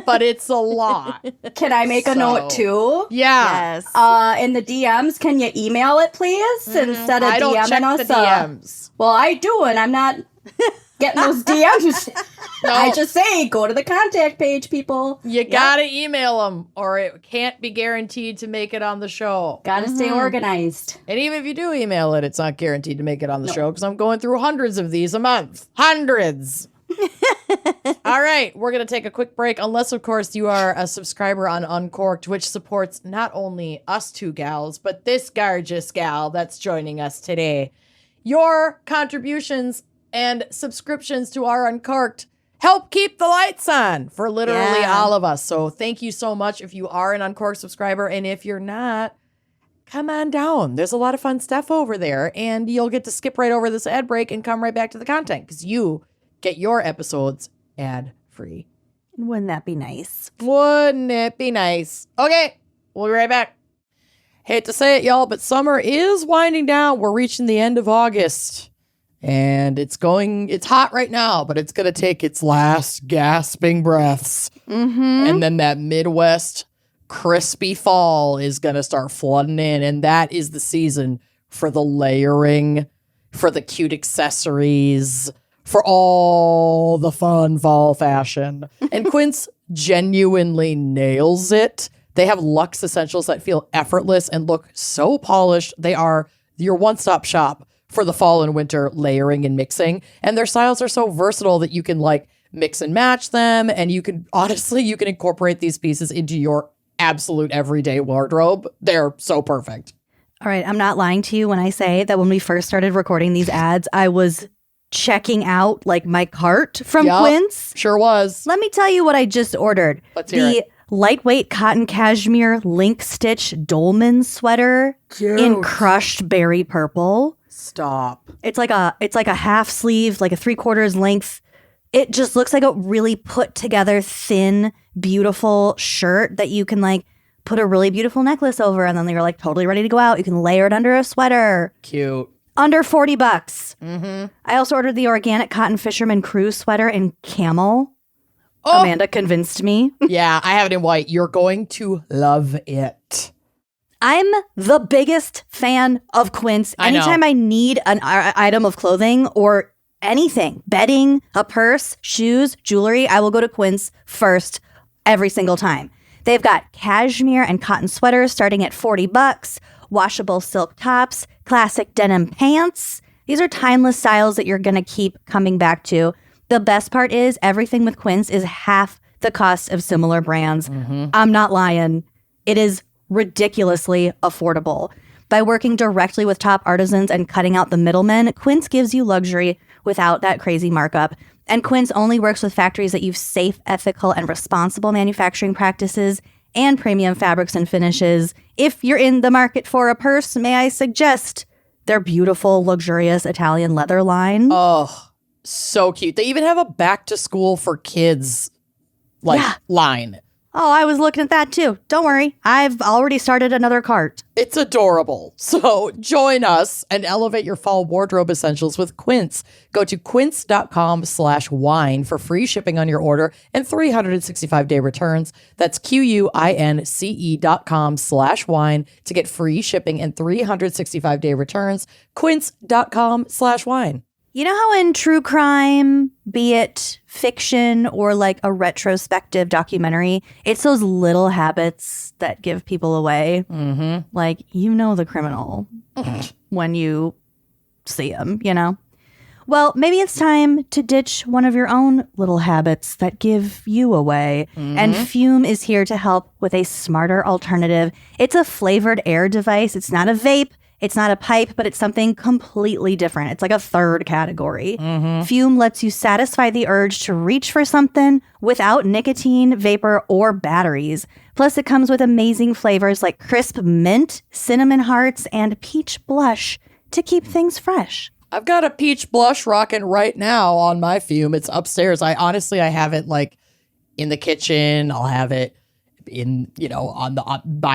But it's a lot. Can I make a note too? Yeah. Yes. In the DMs, can you email it, please, instead of I don't DMing check us? the DMs. Well, I do, and I'm not getting those DMs. No. I just say go to the contact page, people. You gotta email them, or it can't be guaranteed to make it on the show. Gotta stay organized. And even if you do email it, it's not guaranteed to make it on the show, because I'm going through hundreds of these a month. Hundreds. All right, we're going to take a quick break, unless, of course, you are a subscriber on Uncorked, which supports not only us two gals, but this gorgeous gal that's joining us today. Your contributions and subscriptions to our Uncorked help keep the lights on for literally Yeah. all of us. So thank you so much if you are an Uncorked subscriber. And if you're not, come on down. There's a lot of fun stuff over there. And you'll get to skip right over this ad break and come right back to the content, because you get your episodes ad-free. Wouldn't that be nice? Wouldn't it be nice? Okay, we'll be right back. Hate to say it, y'all, but summer is winding down. We're reaching the end of August. And it's hot right now, but it's going to take its last gasping breaths. Mm-hmm. And then that Midwest crispy fall is going to start flooding in. And that is the season for the layering, for the cute accessories, for all the fun fall fashion. And Quince genuinely nails it. They have luxe essentials that feel effortless and look so polished. They are your one-stop shop for the fall and winter layering and mixing. And their styles are so versatile that you can like mix and match them. And you can incorporate these pieces into your absolute everyday wardrobe. They're so perfect. All right, I'm not lying to you when I say that when we first started recording these ads, I was checking out like my cart from Yup. Quince. Sure was. Let me tell you what I just ordered. Let's hear the it. lightweight cotton cashmere link stitch dolman sweater in crushed berry purple. Stop. It's like a half sleeve, like a 3/4 length. It just looks like a really put together, thin, beautiful shirt that you can like put a really beautiful necklace over, and then you're like totally ready to go out. You can layer it under a sweater. Cute. Under $40. Mm-hmm. I also ordered the organic cotton fisherman crew sweater in camel. Oh. Amanda convinced me. Yeah, I have it in white. You're going to love it. I'm the biggest fan of Quince. I know. Anytime I need an item of clothing or anything, bedding, a purse, shoes, jewelry, I will go to Quince first every single time. They've got cashmere and cotton sweaters starting at $40, washable silk tops, classic denim pants. These are timeless styles that you're going to keep coming back to. The best part is everything with Quince is half the cost of similar brands. Mm-hmm. I'm not lying. It is ridiculously affordable. By working directly with top artisans and cutting out the middlemen, Quince gives you luxury without that crazy markup. And Quince only works with factories that use safe, ethical, and responsible manufacturing practices and premium fabrics and finishes. If you're in the market for a purse, may I suggest their beautiful, luxurious Italian leather line? Oh, so cute. They even have a back to school for kids line. Oh, I was looking at that too. Don't worry. I've already started another cart. It's adorable. So join us and elevate your fall wardrobe essentials with Quince. Go to quince.com/wine for free shipping on your order and 365-day returns. That's QUINCE.com/wine to get free shipping and 365-day returns. Quince.com/wine. You know how in true crime, be it fiction or like a retrospective documentary, it's those little habits that give people away. Mm-hmm. Like, you know the criminal when you see him, you know? Well, maybe it's time to ditch one of your own little habits that give you away. Mm-hmm. And Fume is here to help with a smarter alternative. It's a flavored air device. It's not a vape. It's not a pipe, but it's something completely different. It's like a third category. Mm-hmm. Fume lets you satisfy the urge to reach for something without nicotine, vapor, or batteries. Plus, it comes with amazing flavors like crisp mint, cinnamon hearts, and peach blush to keep things fresh. I've got a peach blush rocking right now on my Fume. It's upstairs. I have it like in the kitchen. I'll have it in, on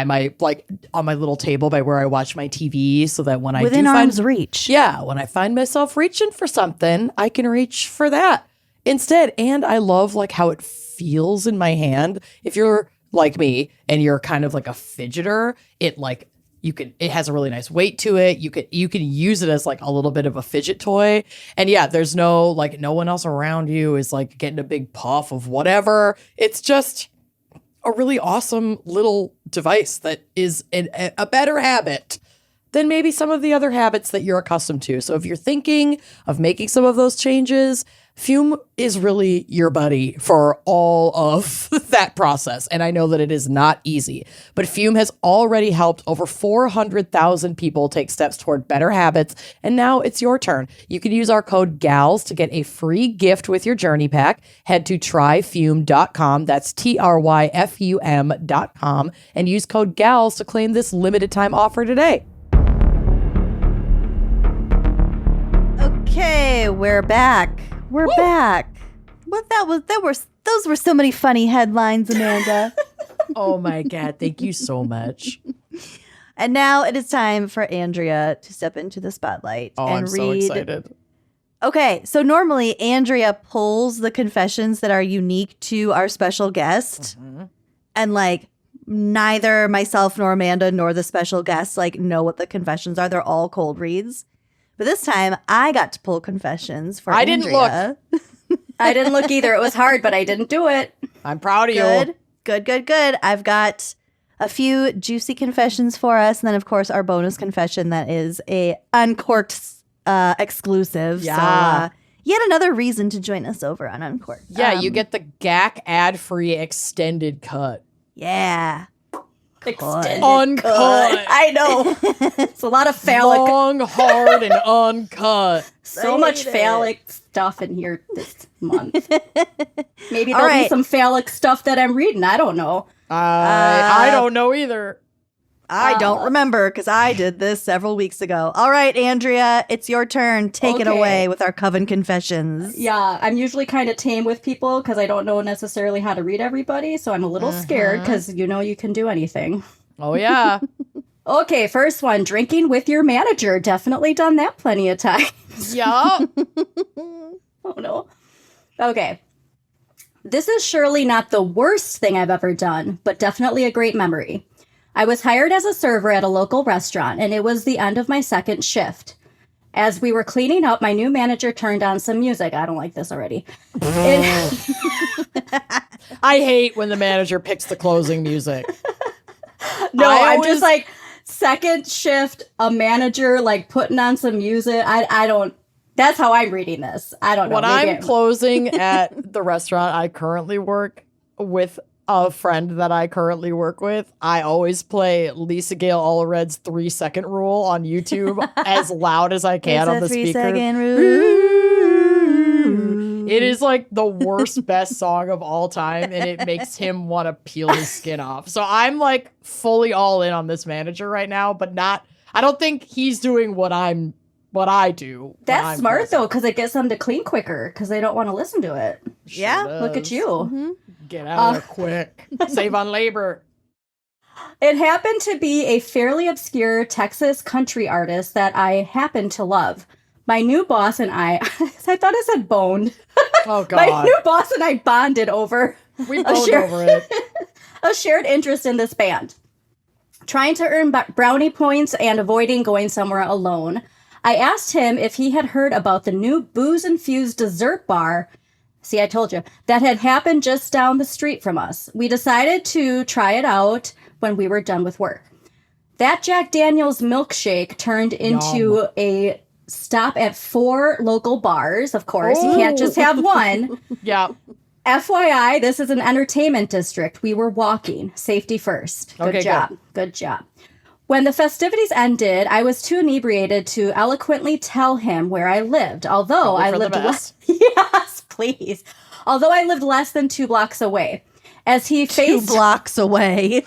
my little table by where I watch my TV, so that when I within arm's reach. Yeah, when I find myself reaching for something, I can reach for that instead. And I love like how it feels in my hand. If you're like me and you're kind of like a fidgeter, it has a really nice weight to it. You can use it as like a little bit of a fidget toy. And yeah, there's no one else around you is like getting a big puff of whatever. It's just a really awesome little device that is a better habit than maybe some of the other habits that you're accustomed to. So if you're thinking of making some of those changes, Fume is really your buddy for all of that process. And I know that it is not easy, but Fume has already helped over 400,000 people take steps toward better habits. And now it's your turn. You can use our code GALS to get a free gift with your journey pack. Head to tryfume.com. That's TRYFUM.com and use code GALS to claim this limited time offer today. Okay, we're back. We're back. Those were so many funny headlines, Amanda. Oh my God, thank you so much. And now it is time for Andrea to step into the spotlight and I'm so excited. Okay, so normally Andrea pulls the confessions that are unique to our special guest. Mm-hmm. And like neither myself nor Amanda nor the special guest know what the confessions are. They're all cold reads. But this time, I got to pull confessions for Andrea. Didn't look. I didn't look either. It was hard, but I didn't do it. I'm proud of you. Good. I've got a few juicy confessions for us. And then, of course, our bonus confession that is a Uncorked exclusive. Yeah. So, yet another reason to join us over on Uncorked. Yeah, you get the GAC ad-free extended cut. Yeah. Extended uncut. Cut. I know. It's a lot of phallic. Long, hard, and uncut. So much phallic stuff in here this month. Maybe there'll be some phallic stuff that I'm reading. I don't know. I don't know either. I don't remember because I did this several weeks ago. All right, Andrea, it's your turn. Take it away with our Coven Confessions. Yeah, I'm usually kind of tame with people because I don't know necessarily how to read everybody, so I'm a little scared because you can do anything. Oh, yeah. Okay, first one, drinking with your manager. Definitely done that plenty of times. Yeah. Oh, no. Okay. This is surely not the worst thing I've ever done, but definitely a great memory. I was hired as a server at a local restaurant, and it was the end of my second shift. As we were cleaning up, my new manager turned on some music. I don't like this already. I hate when the manager picks the closing music. No, I'm just like, second shift, a manager like putting on some music. I don't, that's how I'm reading this. I don't know. When I'm closing at the restaurant I currently work with, a friend that I currently work with, I always play Lisa Gale Allred's 3-second rule on YouTube as loud as I can on the speaker. 3-second rule. It is like the worst, best song of all time, and it makes him want to peel his skin off. So I'm like fully all in on this manager right now, but not, I don't think he's doing what I do. That's smart though, because it gets them to clean quicker because they don't want to listen to it. Yeah. Look at you. Mm-hmm. Get out of there quick. Save on labor. It happened to be a fairly obscure Texas country artist that I happen to love. My new boss and I thought it said boned. Oh, God. My new boss and I bonded over we boned over it. A shared interest in this band. Trying to earn brownie points and avoiding going somewhere alone, I asked him if he had heard about the new booze-infused dessert bar. See, I told you. That had happened just down the street from us. We decided to try it out when we were done with work. That Jack Daniel's milkshake turned into a stop at 4 local bars. Of course, you can't just have one. Yeah. FYI, this is an entertainment district. We were walking. Safety first. Good job. Good job. When the festivities ended, I was too inebriated to eloquently tell him where I lived, although I lived Yes, please. Although I lived less than 2 blocks away. As he faced 2 blocks away.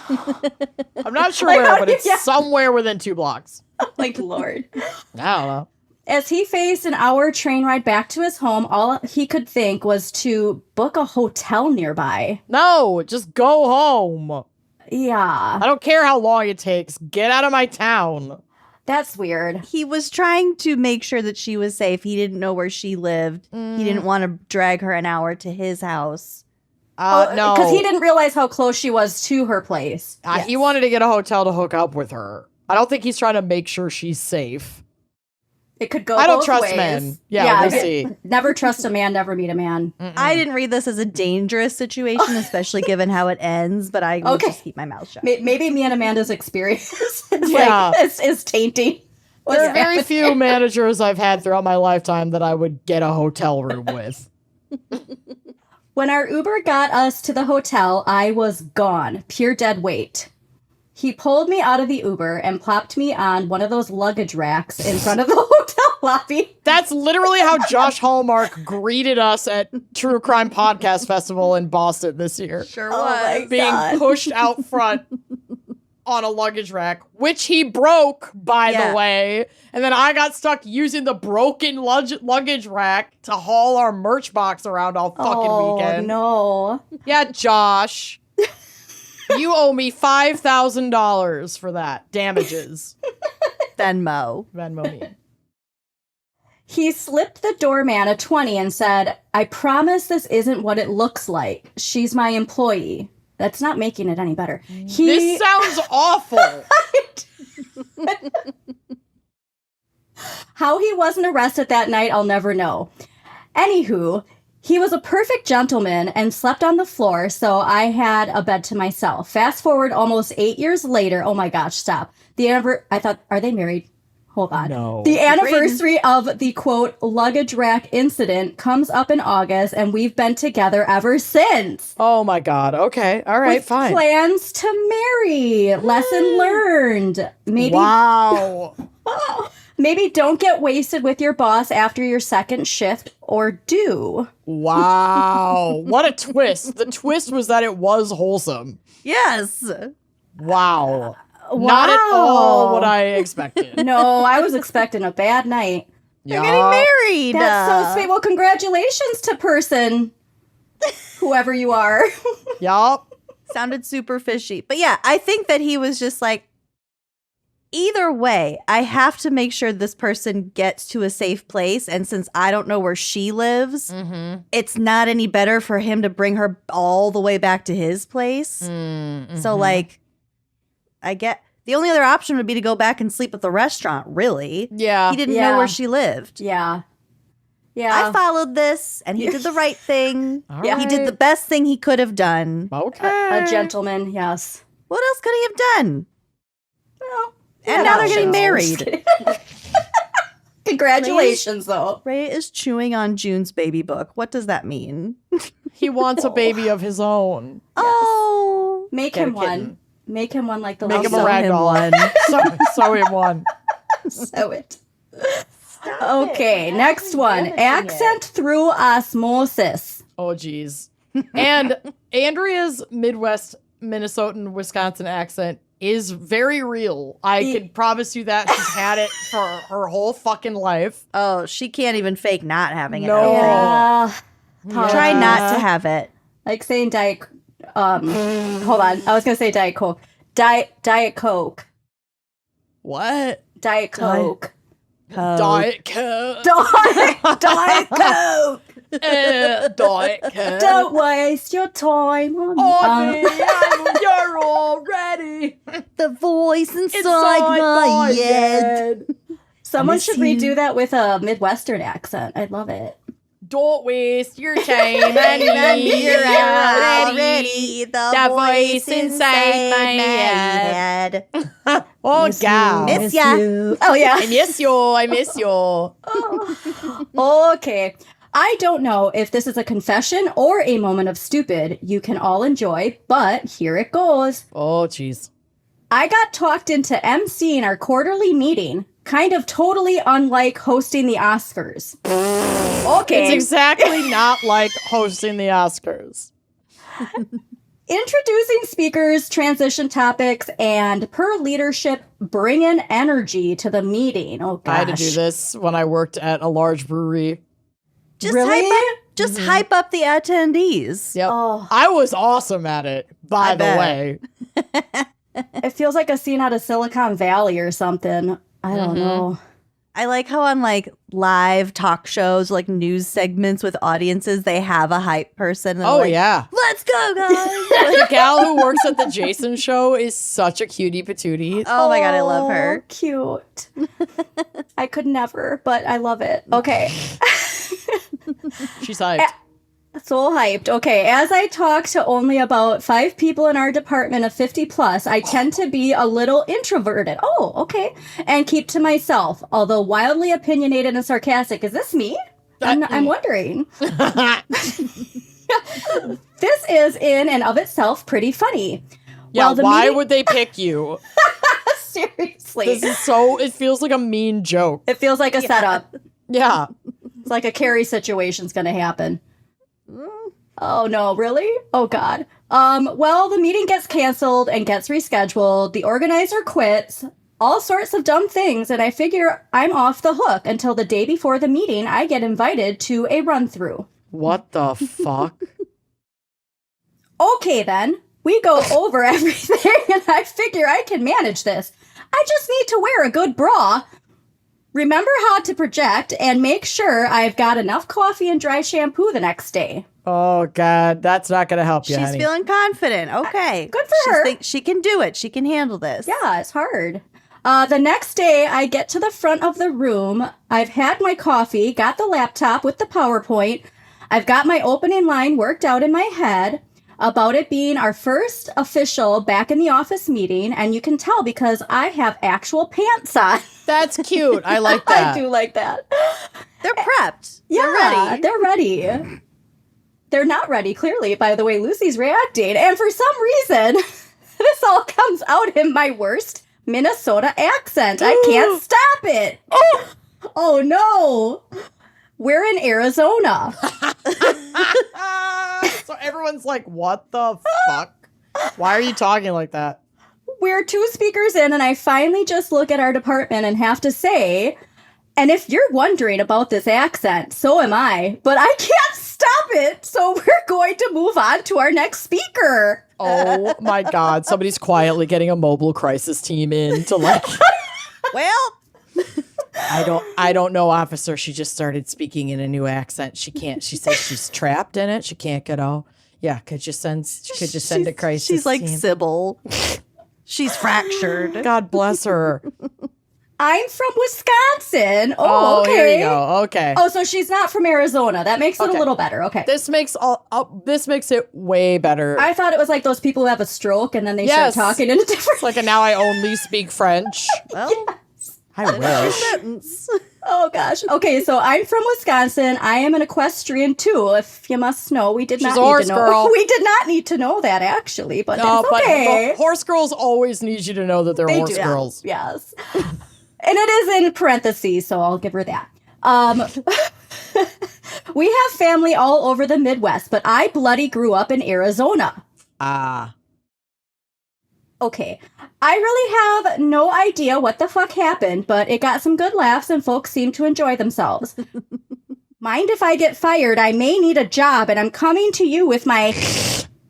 I'm not sure where, but it's somewhere within 2 blocks. Like, Lord. I don't know. As he faced an hour train ride back to his home, all he could think was to book a hotel nearby. No, just go home. Yeah. I don't care how long it takes. Get out of my town. That's weird. He was trying to make sure that she was safe. He didn't know where she lived. He didn't want to drag her an hour to his house. No. Because he didn't realize how close she was to her place. He wanted to get a hotel to hook up with her. I don't think he's trying to make sure she's safe. It could go I don't both trust ways. men. Yeah, we'll see. Never trust a man, never meet a man. I didn't read this as a dangerous situation, especially given how it ends, but I will just keep my mouth shut. Maybe me and Amanda's experience is tainting. There are very few managers I've had throughout my lifetime that I would get a hotel room with. When our Uber got us to the hotel, I was gone. Pure dead weight. He pulled me out of the Uber and plopped me on one of those luggage racks in front of the hotel lobby. That's literally how Josh Hallmark greeted us at True Crime Podcast Festival in Boston this year. Sure was. Being pushed out front on a luggage rack, which he broke, by the way. And then I got stuck using the broken luggage rack to haul our merch box around all fucking weekend. Oh, no. Yeah, Josh. You owe me $5,000 for that. Damages. Venmo me. He slipped the doorman a 20 and said, I promise this isn't what it looks like. She's my employee. That's not making it any better. This sounds awful. How he wasn't arrested that night, I'll never know. Anywho, he was a perfect gentleman and slept on the floor, so I had a bed to myself. Fast forward almost 8 years later. Oh my gosh, stop. I thought, are they married? Hold on. No. The anniversary of the, quote, luggage rack incident comes up in August, and we've been together ever since. Oh my God. Okay. All right, with fine. Plans to marry. Lesson learned. Maybe. Wow. Maybe don't get wasted with your boss after your second shift, or do. Wow. What a twist. The twist was that it was wholesome. Yes. Wow. Not at all what I expected. No, I was expecting a bad night. They're getting married. That's so sweet. Well, congratulations to person, whoever you are. Yup. Sounded super fishy. But yeah, I think that he was just like, either way, I have to make sure this person gets to a safe place. And since I don't know where she lives, it's not any better for him to bring her all the way back to his place. So, like, I get the only other option would be to go back and sleep at the restaurant, really. Yeah. He didn't know where she lived. Yeah. I followed this, and he did the right thing. Yeah. He did the best thing he could have done. Okay. A gentleman, yes. What else could he have done? Well, And now they're getting married. Congratulations, though. Ray is chewing on June's baby book. What does that mean? He wants a baby of his own. Oh. Make Get a him one. kitten. Make him one like the Make him last a rag doll. one. So him one. Sew it. Okay, next one. Accent through osmosis. Oh, geez. And Andrea's Midwest, Minnesotan, Wisconsin accent is very real. I can promise you that. She's had it for her whole fucking life. Oh, she can't even fake not having it. No. I think. Yeah. Try not to have it. Like saying Diet... hold on. I was going to say Diet Coke. Diet Coke. What? Diet Coke. Diet Coke. Diet Coke. Diet Coke. Don't waste your time on On me, you're already The voice inside, inside my head. Someone miss should you. redo that with a Midwestern accent. I'd love it. Don't waste your time on me, you're already The voice inside my head. Oh, God. Miss ya. Oh, yeah. I miss you. Okay. I don't know if this is a confession or a moment of stupid you can all enjoy, but here it goes. Oh, jeez. I got talked into emceeing our quarterly meeting, kind of totally unlike hosting the Oscars. Okay. It's exactly not like hosting the Oscars. Introducing speakers, transition topics, and per leadership, bring in energy to the meeting. Oh, gosh. I had to do this when I worked at a large brewery. Just Really? hype up the attendees. Yep. Oh. I was awesome at it, by I the bet. way. It feels like a scene out of Silicon Valley or something. I don't know. I like how on like live talk shows, like news segments with audiences, they have a hype person. And they're Oh, like, yeah. Let's go, guys. The gal who works at the Jason show is such a cutie patootie. Oh my God, I love her. Cute. I could never, but I love it. Okay. She's hyped. So hyped. Okay, as I talk to only about 5 people in our department of 50 plus, I tend to be a little introverted. Oh, okay. And keep to myself, although wildly opinionated and sarcastic. Is this me? I'm wondering. This is in and of itself pretty funny. Yeah, While the why meeting- would they pick you? Seriously. This is so, it feels like a mean joke. It feels like a setup. Yeah. It's like a Carrie situation's gonna happen. Oh no, really? Oh God. Well, the meeting gets canceled and gets rescheduled. The organizer quits. All sorts of dumb things, and I figure I'm off the hook until the day before the meeting. I get invited to a run-through. What the fuck? Okay, then. We go over everything, and I figure I can manage this. I just need to wear a good bra, remember how to project, and make sure I've got enough coffee and dry shampoo the next day. Oh, God. That's not going to help you, She's honey. feeling confident. Okay. Good for her. She can do it. She can handle this. Yeah, it's hard. The next day, I get to the front of the room. I've had my coffee, got the laptop with the PowerPoint. I've got my opening line worked out in my head about it being our first official back in the office meeting. And you can tell because I have actual pants on. That's cute. I like that. I do like that. They're prepped. Yeah, They're ready. They're ready. They're not ready, clearly, by the way Lucy's reacting. And for some reason, this all comes out in my worst Minnesota accent. I can't stop it. Oh no. We're in Arizona. So everyone's like, what the fuck? Why are you talking like that? We're 2 speakers in, and I finally just look at our department and have to say, and if you're wondering about this accent, so am I, but I can't stop it, so we're going to move on to our next speaker. Oh my God. Somebody's quietly getting a mobile crisis team in to like, Well, I don't know, officer. She just started speaking in a new accent. She says she's trapped in it. She can't get out. Yeah, could you send a crisis she's like team? Sybil. She's fractured. God bless her. I'm from Wisconsin. Oh, Okay. here you go. Okay. Oh, so she's not from Arizona. That makes it a little better. Okay. This makes it way better. I thought it was like those people who have a stroke and then they Yes. start talking in a different. It's like a now I only speak French. Well, I wish. sentence. Oh gosh. Okay, so I'm from Wisconsin. I am an equestrian too. If you must know, we did She's not a need horse to know. girl. We did not need to know that actually, but No, that's but okay. horse girls always need you to know that they're They horse do. girls. Yes. And it is in parentheses, so I'll give her that. We have family all over the Midwest, but I bloody grew up in Arizona. Ah. Okay. I really have no idea what the fuck happened, but it got some good laughs and folks seemed to enjoy themselves. Mind if I get fired? I may need a job, and I'm coming to you with my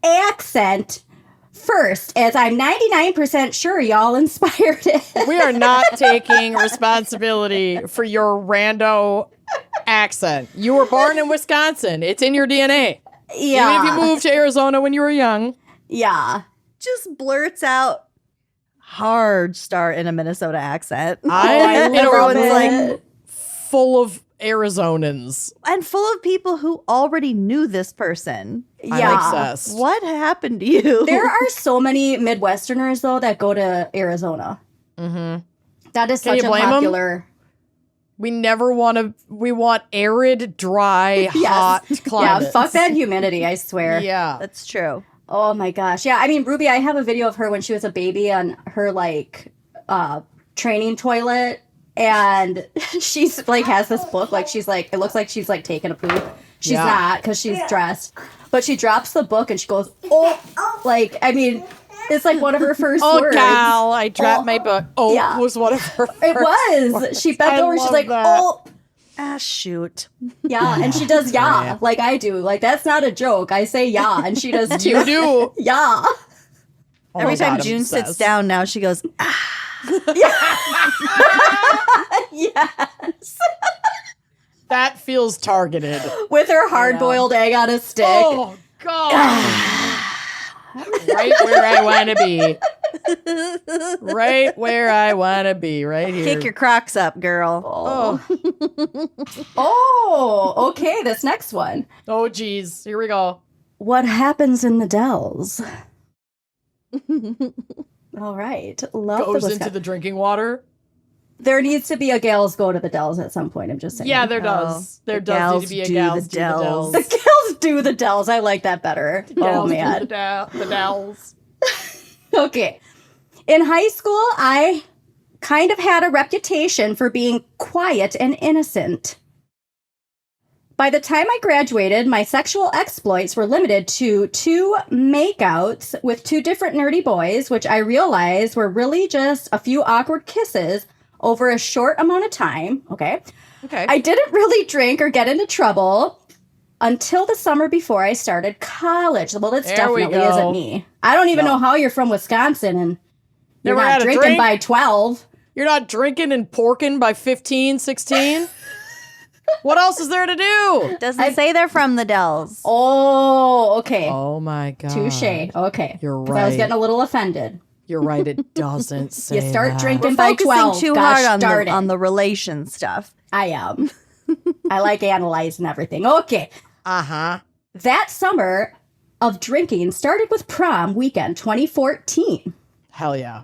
accent first, as I'm 99% sure y'all inspired it. We are not taking responsibility for your rando accent. You were born in Wisconsin. It's in your DNA. Yeah. Even if you moved to Arizona when you were young. Yeah. Just blurts out hard start in a Minnesota accent. I And love everyone's it. like, Full of Arizonans. and full of people who already knew this person. I'm Yeah. obsessed. What happened to you? There are so many Midwesterners, though, that go to Arizona. Mm-hmm. That is Can such you a blame 'em? popular... We never want to. We want arid, dry, Yes. hot climates. Yeah, fuck that humidity, I swear. Yeah. That's true. Oh my gosh. Yeah, I mean, Ruby, I have a video of her when she was a baby on her, like, training toilet. And she's, like, has this book. Like, she's, like, it looks like she's, like, taking a poop. She's Yeah. not, because she's dressed. But she drops the book and she goes, oh, like, I mean, it's, like, one of her first Oh, words. gal, I dropped my book. Oh, Yeah. was one of her. It first was. words. She bent I over. She's love like, that. oh, Ah, shoot. yeah. And she does yeah, like I do. Like, that's not a joke. I say yeah, and she does too. You do. Yeah. Oh Every my time God, I'm June sits obsessed. down now, she goes, Yes. That feels targeted. With her hard-boiled egg on a stick. Oh God. Right where I want to be. Right where I want to be. Right here. kick your Crocs up, girl. Oh. Oh, okay. This next one. Oh, geez. Here we go. What happens in the Dells? All right. Love Goes the into Wisconsin. the drinking water. There needs to be a gals go to the Dells at some point. I'm just saying. Yeah, there does. There the does need gals to be a do gals the do the Dells. Dells. The gals do the Dells. I like that better. Oh, Gals do man. the Dells. Okay. In high school, I kind of had a reputation for being quiet and innocent. By the time I graduated, my sexual exploits were limited to 2 makeouts with 2 different nerdy boys, which I realized were really just a few awkward kisses over a short amount of time. Okay. Okay. I didn't really drink or get into trouble until the summer before I started college. Well, this There we definitely go. isn't me. I don't even know how you're from Wisconsin and you're Never not had a drinking drink? by 12. You're not drinking and porking by 15, 16? What else is there to do? Doesn't say they're from the Dells. Oh, okay. Oh my God. Touche. Okay. You're 'Cause I was right. getting a little offended. You're right. It doesn't say You start that. drinking We're by focusing 12. too Gosh hard darn it. on the relation stuff. I am. I like analyzing everything. Okay. Uh-huh. That summer of drinking started with prom weekend 2014. Hell yeah.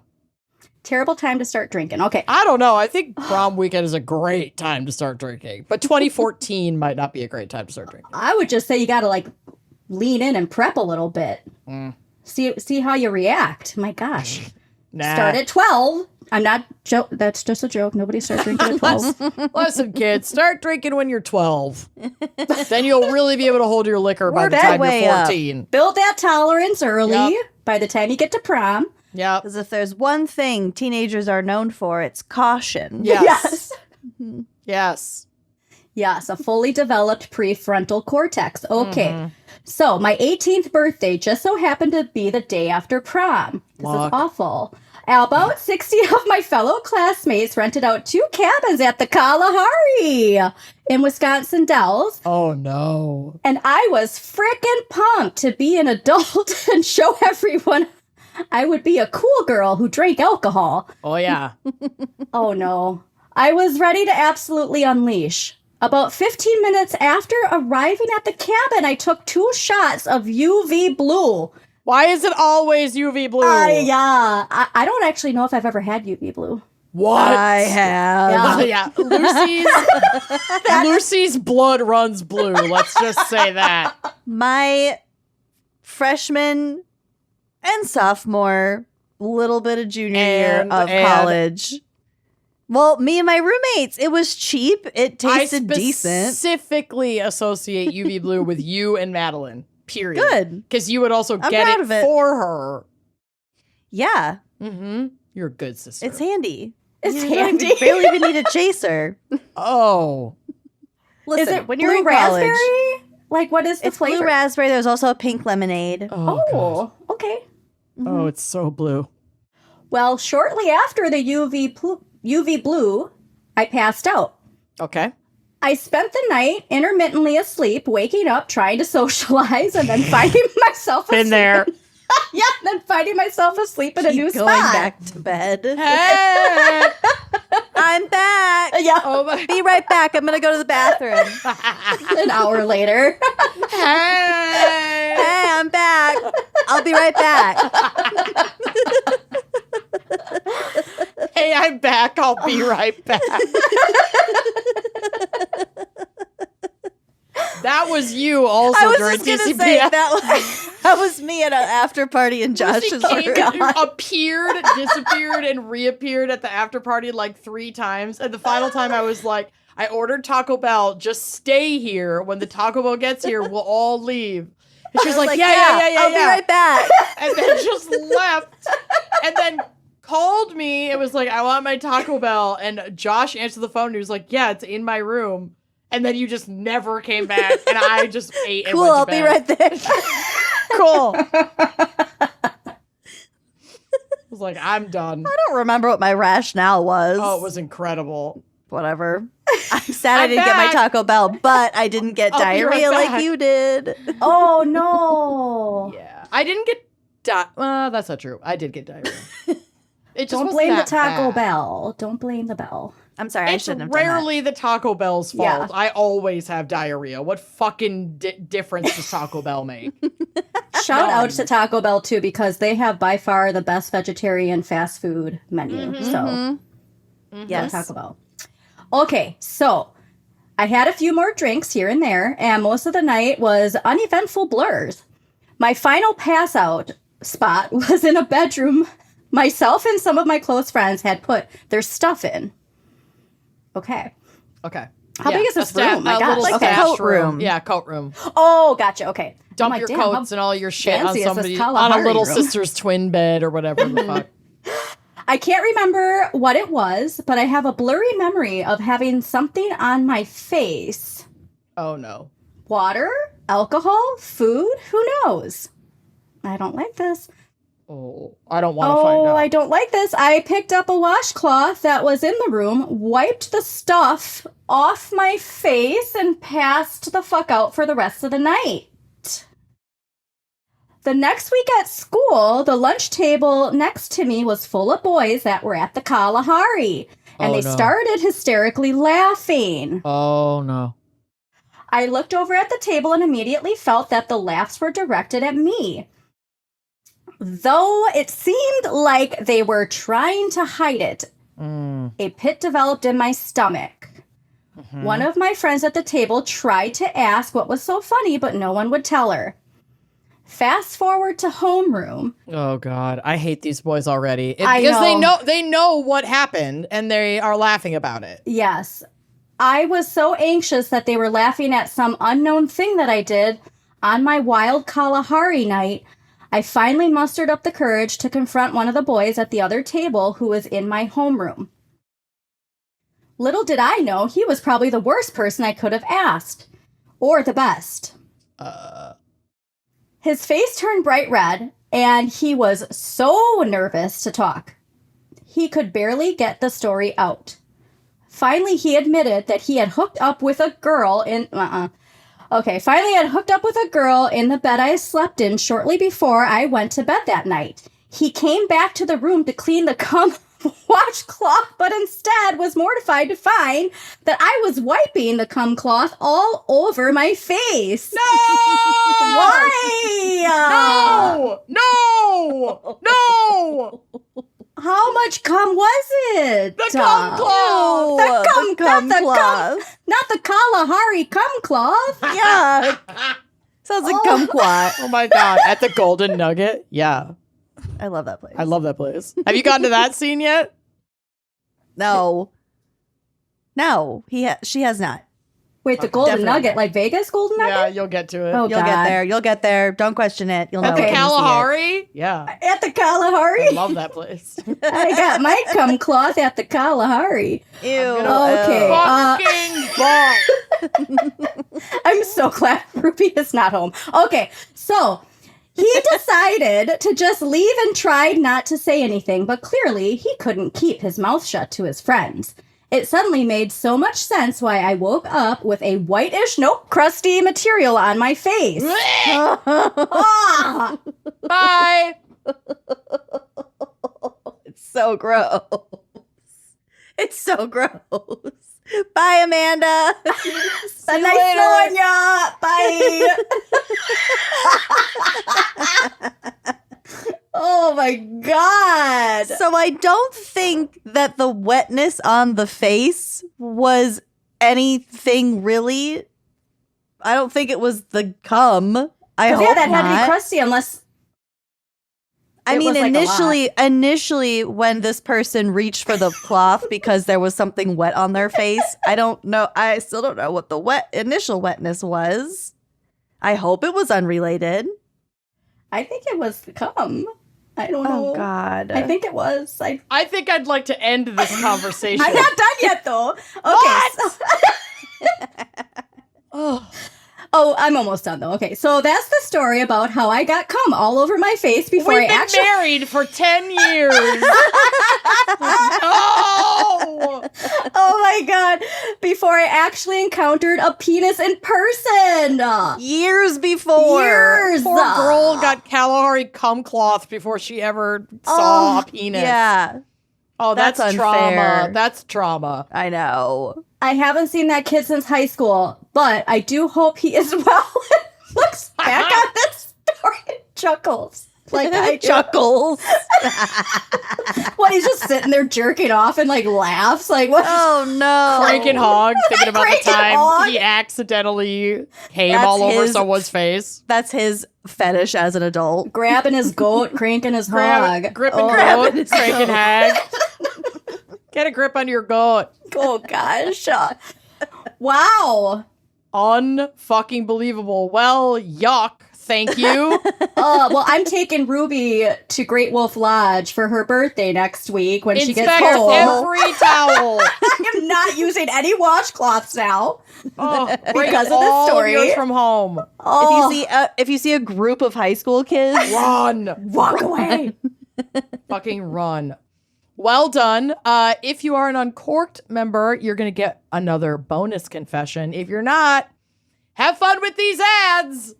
Terrible time to start drinking. Okay. I don't know. I think prom weekend is a great time to start drinking. But 2014 might not be a great time to start drinking. I would just say you got to like lean in and prep a little bit. Mm. See how you react. My gosh. Start at 12. I'm not joke. That's just a joke. Nobody start drinking at 12. Listen, kids, start drinking when you're 12. Then you'll really be able to hold your liquor by Work the that time way you're up. 14. Build that tolerance early. Yep. By the time you get to prom. Yep. Because if there's one thing teenagers are known for, it's caution. Yes. Yes. Yes, a fully developed prefrontal cortex. Okay. So my 18th birthday just so happened to be the day after prom. This Luck. is awful. About 60 of my fellow classmates rented out 2 cabins at the Kalahari in Wisconsin Dells. Oh, no. And I was freaking pumped to be an adult and show everyone I would be a cool girl who drank alcohol. Oh, yeah. Oh no. I was ready to absolutely unleash. About 15 minutes after arriving at the cabin, I took 2 shots of UV blue. Why is it always UV blue? Yeah. I don't actually know if I've ever had UV blue. What? I have. Yeah. Lucy's blood runs blue. Let's just say that. My freshman and sophomore, little bit of junior year of college. Well, me and my roommates, it was cheap. It tasted decent. I specifically associate UV blue with you and Madeline, period. Good. Because you would also I'm get proud it of it. for her. Yeah, Mm-hmm. You're a good sister. it's handy. It's You don't handy. even- barely even need a chaser. Oh. Listen, Is it when you're blue in college, raspberry? Like, what is the it's flavor? blue raspberry. There's also a pink lemonade. Oh, God. Oh, okay. Oh, it's so blue. Well, shortly after the UV blue, I passed out. Okay. I spent the night intermittently asleep, waking up, trying to socialize, and then finding myself asleep. Been there. Yeah, and then finding myself asleep in a new Keep going spot. back to bed. Hey! I'm back. Yeah, Oh, my. Be right back. I'm gonna go to the bathroom. an hour later. Hey! Hey, I'm back. I'll be right back. Hey, I'm back. I'll be right back. That was you also I was during just gonna TCPS. say that was me at an after party in Josh's Came, room. appeared, disappeared, and reappeared at the after party like 3 times. And the final time I was like, I ordered Taco Bell. Just stay here. When the Taco Bell gets here, we'll all leave. And she was like, yeah. I'll be right back. And then just left. And then called me. It was like, I want my Taco Bell. And Josh answered the phone. And he was like, yeah, it's in my room. And then you just never came back. And I just ate and Cool, went to I'll be bed. right there. Cool. I was like, I'm done. I don't remember what my rationale was. Oh, it was incredible. Whatever. I'm sad I I'm didn't get my back. Taco Bell, but I didn't get I'll be right diarrhea like back. you did. Oh, no. Yeah. I didn't get that's not true. I did get diarrhea. It just Don't wasn't blame the that Taco bad. Bell. Don't blame the bell. I'm sorry, I It's shouldn't have done that. rarely the Taco Bell's fault. Yeah. I always have diarrhea. What fucking difference does Taco Bell make? Shout out to Taco Bell, too, because they have by far the best vegetarian fast food menu. So, Yes. Taco Bell. Okay, so I had a few more drinks here and there, and most of the night was uneventful blurs. My final pass out spot was in a bedroom myself and some of my close friends had put their stuff in. Okay. Okay. How big is this room? My a gosh. little Like a stash coat room. Yeah, coat room. Oh, gotcha. Okay. Dump I'm like, your damn, how coats and all your shit on fancy is this somebody on a Kalahari little room? sister's twin bed or whatever the fuck. I can't remember what it was, but I have a blurry memory of having something on my face. Oh no. Water, alcohol, food, who knows? I don't like this. Oh, I don't want to find Oh, out. I don't like this. I picked up a washcloth that was in the room, wiped the stuff off my face, and passed the fuck out for the rest of the night. The next week at school, the lunch table next to me was full of boys that were at the Kalahari, and Oh, they no. started hysterically laughing. Oh no. I looked over at the table and immediately felt that the laughs were directed at me. Though it seemed like they were trying to hide it, a pit developed in my stomach. One of my friends at the table tried to ask what was so funny, but no one would tell her. Fast forward to homeroom. Oh God, I hate these boys already. I Because they know what happened and they are laughing about it. Yes. I was so anxious that they were laughing at some unknown thing that I did on my wild Kalahari night. I finally mustered up the courage to confront one of the boys at the other table who was in my homeroom. Little did I know he was probably the worst person I could have asked. Or the best. His face turned bright red, and he was so nervous to talk. He could barely get the story out. Finally, he admitted that he had hooked up with a girl in... Finally, I had hooked up with a girl in the bed I slept in shortly before I went to bed that night. He came back to the room to clean the cum washcloth, but instead was mortified to find that I was wiping the cum cloth all over my face. No! Why? No! How much cum was it? The cum cloth! The cum cloth. cloth. Not the Kalahari cum cloth. Yeah. Sounds like kumquat. Oh my God, at the Golden Nugget? Yeah. I love that place. I love that place. Have you gotten to that scene yet? No. No, she has not. Wait, the Golden Definitely. Nugget, like Vegas Golden Nugget? Yeah, you'll get to it. Oh, You'll God. get there. You'll get there. Don't question it. You'll know. At the it when you see it. Kalahari? Yeah. At the Kalahari? I love that place. I got my cum cloth at the Kalahari. Ew. Okay. Fucking ball. I'm so glad Ruby is not home. Okay, so he decided to just leave and tried not to say anything, but clearly he couldn't keep his mouth shut to his friends. It suddenly made so much sense why I woke up with a whitish, crusty material on my face. Ah! Bye. It's so gross. It's so gross. Bye, Amanda. Nice knowing ya. Bye. Oh my God. So I don't think that the wetness on the face was anything really. I don't think it was the cum. I hope Yeah, that had to be not. crusty unless... I It mean, was like a initially, when this person reached for the cloth because there was something wet on their face, I don't know. I still don't know what the initial wetness was. I hope it was unrelated. I think it was cum. I don't know. Oh God! I think it was. I think I'd like to end this conversation. I'm not done yet, though. Okay. What? Oh, I'm almost done, though. Okay, so that's the story about how I got cum all over my face before We've I been actually... married for 10 years. No! Oh my God. Before I actually encountered a penis in person. Years before. Years. Poor girl got Kalahari cum cloth before she ever saw a penis. Yeah, Oh, that's That's trauma. unfair. That's trauma. I know. I haven't seen that kid since high school, but I do hope he is well. Looks back on this story and chuckles. Like I do. Chuckles. What, he's just sitting there jerking off and like laughs? Like what? Oh no. Cranking hog, thinking about the Cranking time hog. he accidentally came That's all over his- someone's face. That's his fetish as an adult. Grabbing his goat, cranking his hog. Gripping Oh. goat, cranking hag. Get a grip on your goat. Oh gosh. Wow. Unfucking believable. Well, yuck. Thank you. Well, I'm taking Ruby to Great Wolf Lodge for her birthday next week when she gets Inspect home. every towel. I am not using any washcloths now. Oh, bring Because of this all story. yours from home. Oh, If you see a group of high school kids, Run. walk away. Fucking run. Well done. If you are an Uncorked member, you're going to get another bonus confession. If you're not, have fun with these ads.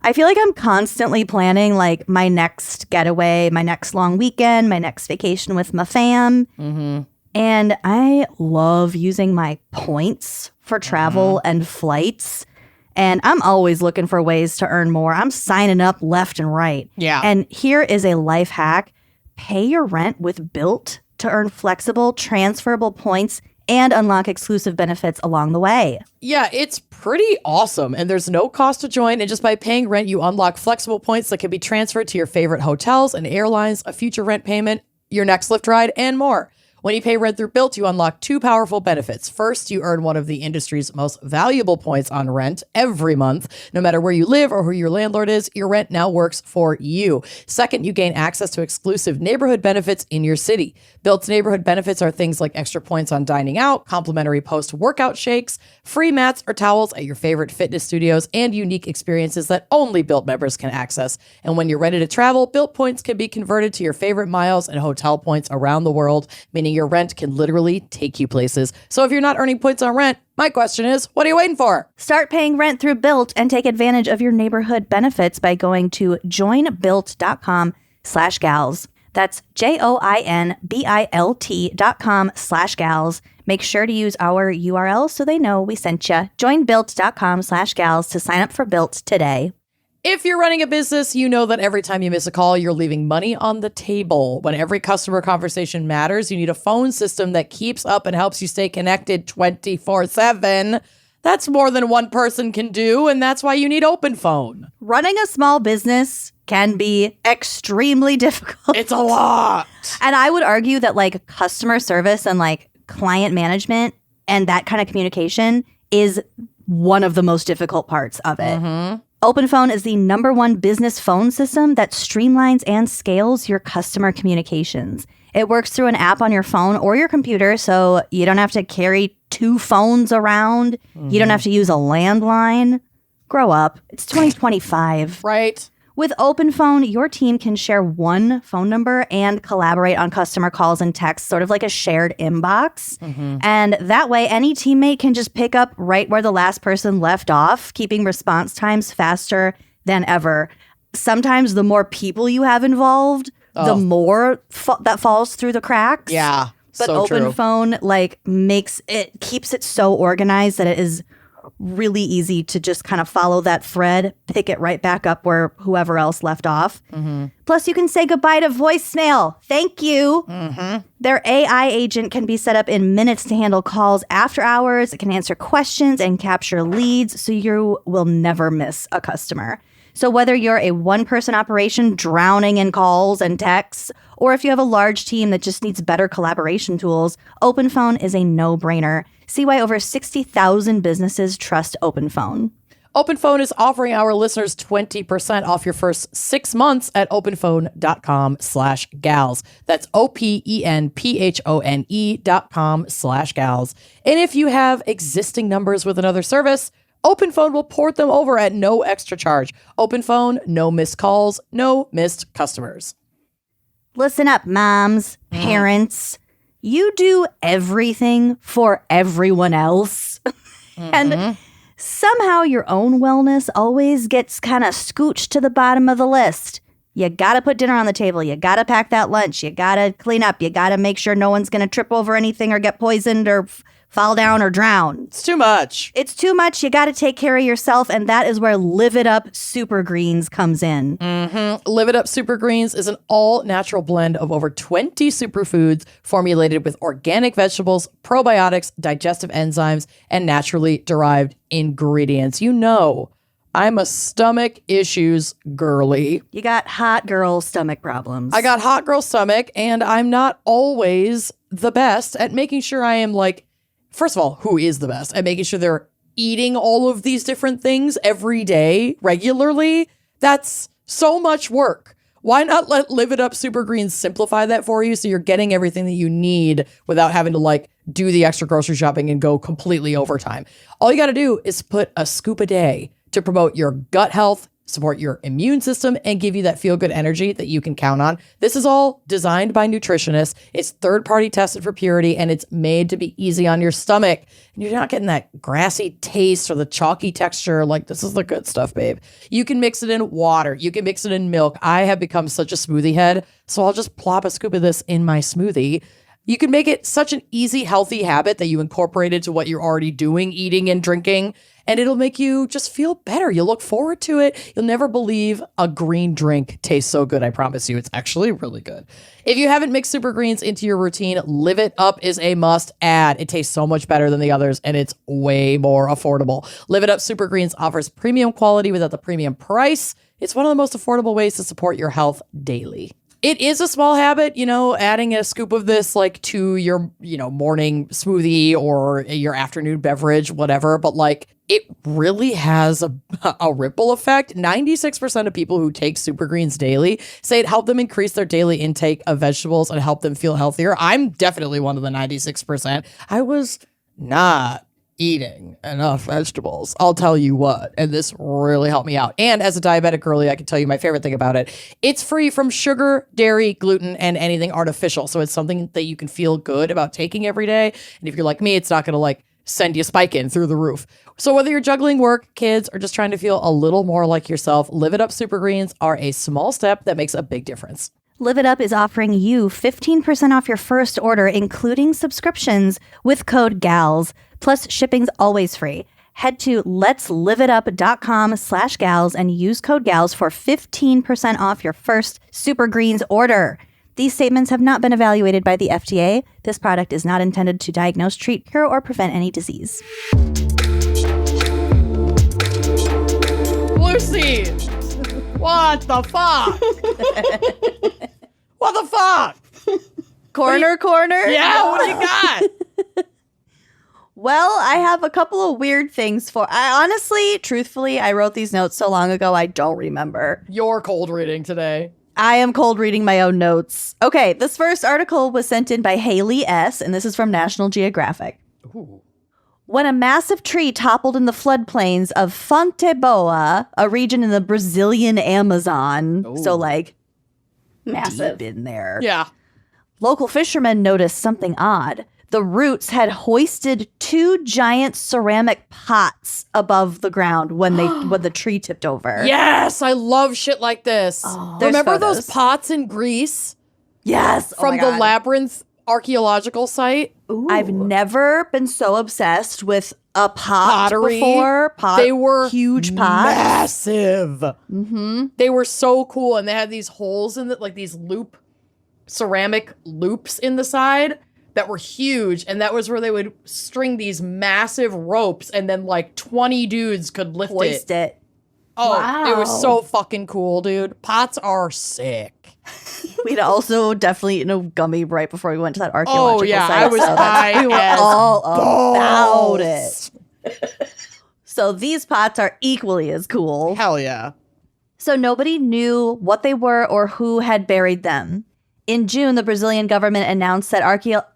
I feel like I'm constantly planning like my next getaway, my next long weekend, my next vacation with my fam. Mm-hmm. And I love using my points for travel and flights. And I'm always looking for ways to earn more. I'm signing up left and right. Yeah. And here is a life hack. Pay your rent with Built to earn flexible, transferable points and unlock exclusive benefits along the way. Yeah, it's pretty awesome. And there's no cost to join. And just by paying rent, you unlock flexible points that can be transferred to your favorite hotels and airlines, a future rent payment, your next Lyft ride, and more. When you pay rent through Built, you unlock 2 powerful benefits. First, you earn one of the industry's most valuable points on rent every month. No matter where you live or who your landlord is, your rent now works for you. Second, you gain access to exclusive neighborhood benefits in your city. Built's neighborhood benefits are things like extra points on dining out, complimentary post-workout shakes, free mats or towels at your favorite fitness studios, and unique experiences that only Built members can access. And when you're ready to travel, Built points can be converted to your favorite miles and hotel points around the world, meaning your rent can literally take you places. So if you're not earning points on rent, my question is, what are you waiting for? Start paying rent through Built and take advantage of your neighborhood benefits by going to joinbuilt.com/gals. That's JOINBILT.com/gals. Make sure to use our URL so they know we sent you. Joinbuilt.com/gals to sign up for Built today. If you're running a business, you know that every time you miss a call, you're leaving money on the table. When every customer conversation matters, you need a phone system that keeps up and helps you stay connected 24/7. That's more than one person can do, and that's why you need OpenPhone. Running a small business can be extremely difficult. It's a lot. And I would argue that like customer service and like client management and that kind of communication is one of the most difficult parts of it. Mm-hmm. OpenPhone is the #1 business phone system that streamlines and scales your customer communications. It works through an app on your phone or your computer, so you don't have to carry 2 phones around. You don't have to use a landline. Grow up. It's 2025. Right. With OpenPhone, your team can share one phone number and collaborate on customer calls and texts, sort of like a shared inbox. And that way, any teammate can just pick up right where the last person left off, keeping response times faster than ever. Sometimes the more people you have involved, the more that falls through the cracks. Yeah. But so true. OpenPhone keeps it so organized that it is really easy to just kind of follow that thread, pick it right back up where whoever else left off. Plus, you can say goodbye to voicemail. Thank you. Their AI agent can be set up in minutes to handle calls after hours. It can answer questions and capture leads, so you will never miss a customer. So whether you're a one-person operation drowning in calls and texts, or if you have a large team that just needs better collaboration tools, OpenPhone is a no-brainer. See why over 60,000 businesses trust OpenPhone. OpenPhone is offering our listeners 20% off your first 6 months at openphone.com/gals. That's OPENPHONE.com/gals. And if you have existing numbers with another service, OpenPhone will port them over at no extra charge. OpenPhone, no missed calls, no missed customers. Listen up, moms, parents. You do everything for everyone else. And somehow your own wellness always gets kind of scooched to the bottom of the list. You got to put dinner on the table. You got to pack that lunch. You got to clean up. You got to make sure no one's going to trip over anything or get poisoned or fall down or drown. It's too much. It's too much. You got to take care of yourself. And that is where Live It Up Super Greens comes in. Live It Up Super Greens is an all-natural blend of over 20 superfoods formulated with organic vegetables, probiotics, digestive enzymes, and naturally derived ingredients. You know, I'm a stomach issues girly. You got hot girl stomach problems. I got hot girl stomach, and I'm not always the best at making sure I am like, first of all, who is the best at making sure they're eating all of these different things every day regularly? That's so much work. Why not let Live It Up Super Greens simplify that for you so you're getting everything that you need without having to like do the extra grocery shopping and go completely overtime? All you got to do is put a scoop a day to promote your gut health, support your immune system, and give you that feel-good energy that you can count on. This is all designed by nutritionists. It's third-party tested for purity, and it's made to be easy on your stomach. And you're not getting that grassy taste or the chalky texture. Like, this is the good stuff, babe. You can mix it in water. You can mix it in milk. I have become such a smoothie head, so I'll just plop a scoop of this in my smoothie. You can make it such an easy, healthy habit that you incorporate into what you're already doing, eating and drinking, and it'll make you just feel better. You'll look forward to it. You'll never believe a green drink tastes so good. I promise you, it's actually really good. If you haven't mixed super greens into your routine, Live It Up is a must add. It tastes so much better than the others, and it's way more affordable. Live It Up Super Greens offers premium quality without the premium price. It's one of the most affordable ways to support your health daily. It is a small habit, adding a scoop of this like to your, morning smoothie or your afternoon beverage, whatever. But like it really has a ripple effect. 96% of people who take super greens daily say it helped them increase their daily intake of vegetables and help them feel healthier. I'm definitely one of the 96%. I was not eating enough vegetables, I'll tell you what, and this really helped me out. And as a diabetic girly, I can tell you my favorite thing about it. It's free from sugar, dairy, gluten, and anything artificial. So it's something that you can feel good about taking every day. And if you're like me, it's not going to like send you spiking through the roof. So whether you're juggling work, kids, or just trying to feel a little more like yourself, Live It Up Super Greens are a small step that makes a big difference. Live It Up is offering you 15% off your first order, including subscriptions, with code GALS. Plus, shipping's always free. Head to letsliveit.com/gals and use code GALS for 15% off your first Super Greens order. These statements have not been evaluated by the FDA. This product is not intended to diagnose, treat, cure, or prevent any disease. Lucy! What the fuck? What the fuck? Coroner Corner? Yeah, what do you got? Well, I have a couple of weird things truthfully, I wrote these notes so long ago, I don't remember. You're cold reading today. I am cold reading my own notes. Okay, this first article was sent in by Haley S., and this is from National Geographic. Ooh. When a massive tree toppled in the floodplains of Fonte Boa, a region in the Brazilian Amazon, so like massive deep in there. Yeah. Local fishermen noticed something odd. The roots had hoisted 2 giant ceramic pots above the ground when the tree tipped over. Yes, I love shit like this. Remember those photos. pots in Greece Yes. from the Labyrinth archaeological site? Ooh. I've never been so obsessed with a pot Pottery. before. They were huge pots. massive. Mm-hmm. They were so cool, and they had these holes in it, like these ceramic loops in the side that were huge, and that was where they would string these massive ropes, and then like 20 dudes could lift Hoist it. Oh, Wow. It was so fucking cool, dude. Pots are sick. We'd also definitely eaten a gummy right before we went to that archaeological Oh yeah, site. I was high we were as all about balls. it. So these pots are equally as cool. Hell yeah. So nobody knew what they were or who had buried them. In June, the Brazilian government announced that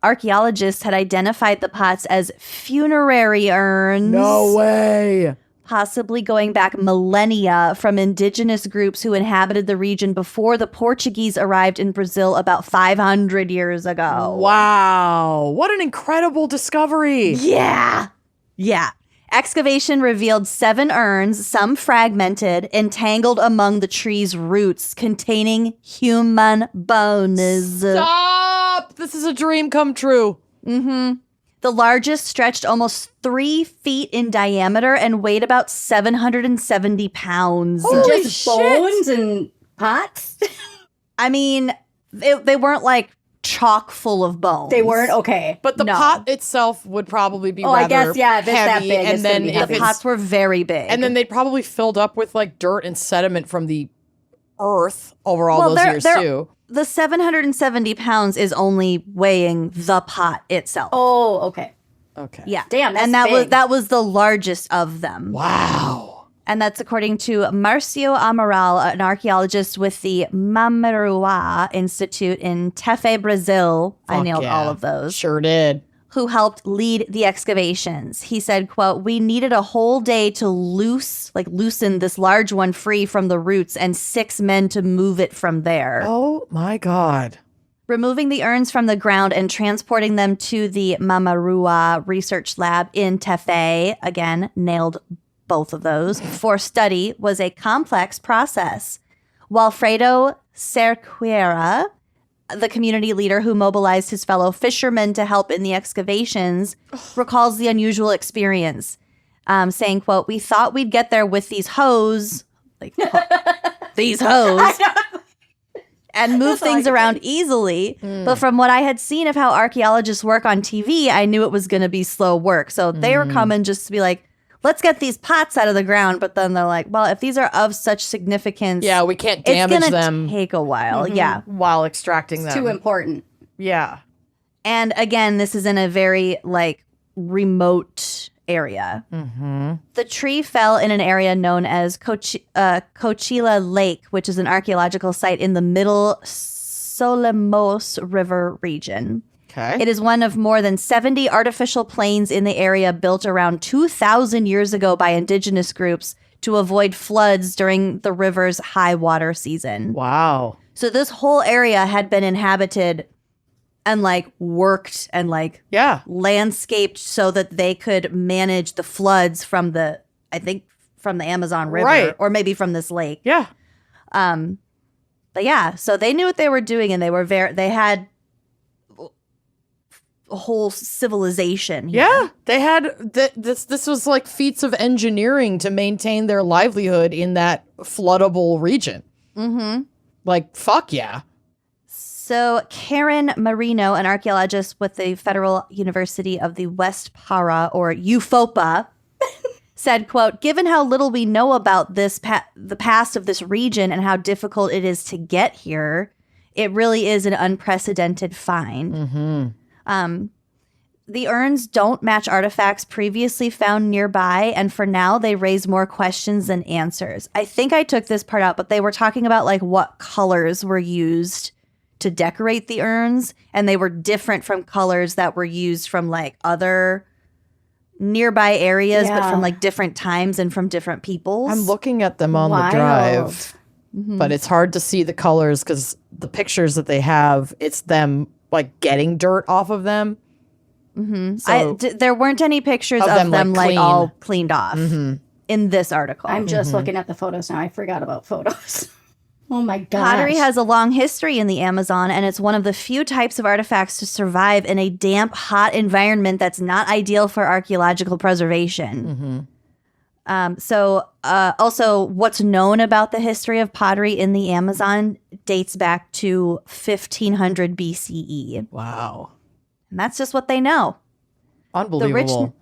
archaeologists had identified the pots as funerary urns. No way. Possibly going back millennia from indigenous groups who inhabited the region before the Portuguese arrived in Brazil about 500 years ago. Wow. What an incredible discovery. Yeah. Yeah. Excavation revealed 7 urns, some fragmented, entangled among the tree's roots, containing human bones. Stop. This is a dream come true. Mm-hmm. The largest stretched almost 3 feet in diameter and weighed about 770 pounds. Holy just shit. bones and pots? I mean, they weren't like chock full of bones. They weren't? Okay. But the No. pot itself would probably be I rather guess, yeah, if it's that heavy, big, it's and then gonna be if heavy. The it's- pots were very big. and then they'd probably filled up with like dirt and sediment from the earth over all those years too. The 770 pounds is only weighing the pot itself. Oh, okay. Okay. Yeah. Damn, that's and big. that was the largest of them. Wow. And that's according to Marcio Amaral, an archaeologist with the Mamerua Institute in Tefe, Brazil. I Fuck nailed yeah. all of those. Sure did. Who helped lead the excavations. He said, quote, "We needed a whole day to loosen this large one free from the roots and 6 men to move it from there." Oh my God. Removing the urns from the ground and transporting them to the Mamarua Research Lab in Tefe, again, nailed both of those, for study was a complex process. Walfredo Cerqueira, the community leader who mobilized his fellow fishermen to help in the excavations, recalls the unusual experience, saying, quote, "We thought we'd get there with these hoes, like these hoes, and move things around easily. But from what I had seen of how archaeologists work on TV, I knew it was going to be slow work. So they were coming just to be like, let's get these pots out of the ground." But then they're like, well, if these are of such significance, we can't damage them. Take a while. Yeah. While extracting them. Too important. Yeah. And again, this is in a very like remote area. The tree fell in an area known as Coachella Lake, which is an archaeological site in the middle Solemos River region. Okay. It is one of more than 70 artificial plains in the area built around 2,000 years ago by indigenous groups to avoid floods during the river's high water season. Wow. So this whole area had been inhabited and like worked and like landscaped so that they could manage the floods from the Amazon River or maybe from this lake. Yeah. But yeah, so they knew what they were doing and they had a whole civilization here. Yeah, they had this was like feats of engineering to maintain their livelihood in that floodable region. Like, fuck yeah. So Karen Marino, an archaeologist with the Federal University of the West Para, or UFOPA, said, quote, "Given how little we know about this the past of this region and how difficult it is to get here, it really is an unprecedented find." The urns don't match artifacts previously found nearby, and for now, they raise more questions than answers. I think I took this part out, but they were talking about like what colors were used to decorate the urns, and they were different from colors that were used from like other nearby areas, but from like different times and from different peoples. I'm looking at them on the drive, but it's hard to see the colors because the pictures that they have, it's them like getting dirt off of them. So there weren't any pictures of them like all cleaned off in this article. I'm just looking at the photos now. I forgot about photos. Oh my god. Pottery has a long history in the Amazon, and it's one of the few types of artifacts to survive in a damp, hot environment that's not ideal for archaeological preservation. Also, what's known about the history of pottery in the Amazon dates back to 1500 BCE. Wow. And that's just what they know. Unbelievable.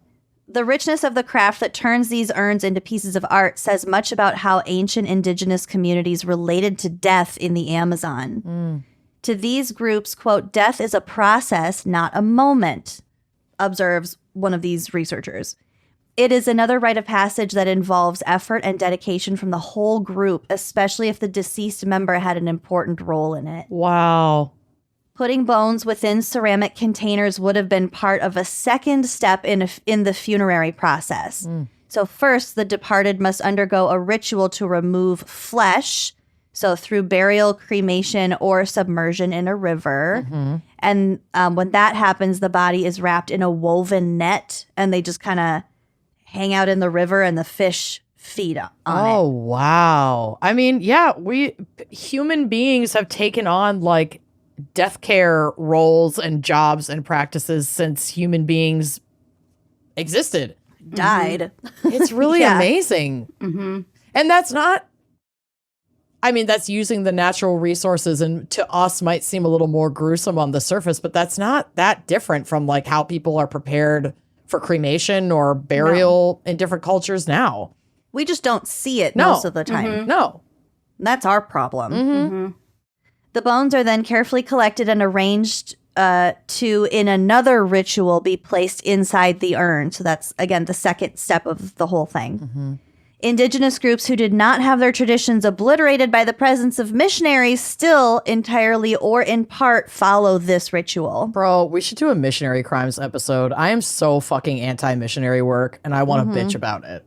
The richness of the craft that turns these urns into pieces of art says much about how ancient indigenous communities related to death in the Amazon. To these groups, quote, "Death is a process, not a moment," observes one of these researchers. "It is another rite of passage that involves effort and dedication from the whole group, especially if the deceased member had an important role in it." Wow. Putting bones within ceramic containers would have been part of a second step in the funerary process. So first, the departed must undergo a ritual to remove flesh, so through burial, cremation, or submersion in a river. And when that happens, the body is wrapped in a woven net, and they just kind of hang out in the river, and the fish feed on it. Oh, wow. I mean, yeah, human beings have taken on like death care roles and jobs and practices since human beings existed. Died. It's really amazing. And that's not, I mean, that's using the natural resources, and to us might seem a little more gruesome on the surface, but that's not that different from like how people are prepared for cremation or burial in different cultures now. We just don't see it most of the time. No. That's our problem. The bones are then carefully collected and arranged to, in another ritual, be placed inside the urn. So that's, again, the second step of the whole thing. Indigenous groups who did not have their traditions obliterated by the presence of missionaries still entirely or in part follow this ritual. Bro, we should do a missionary crimes episode. I am so fucking anti-missionary work, and I want to bitch about it.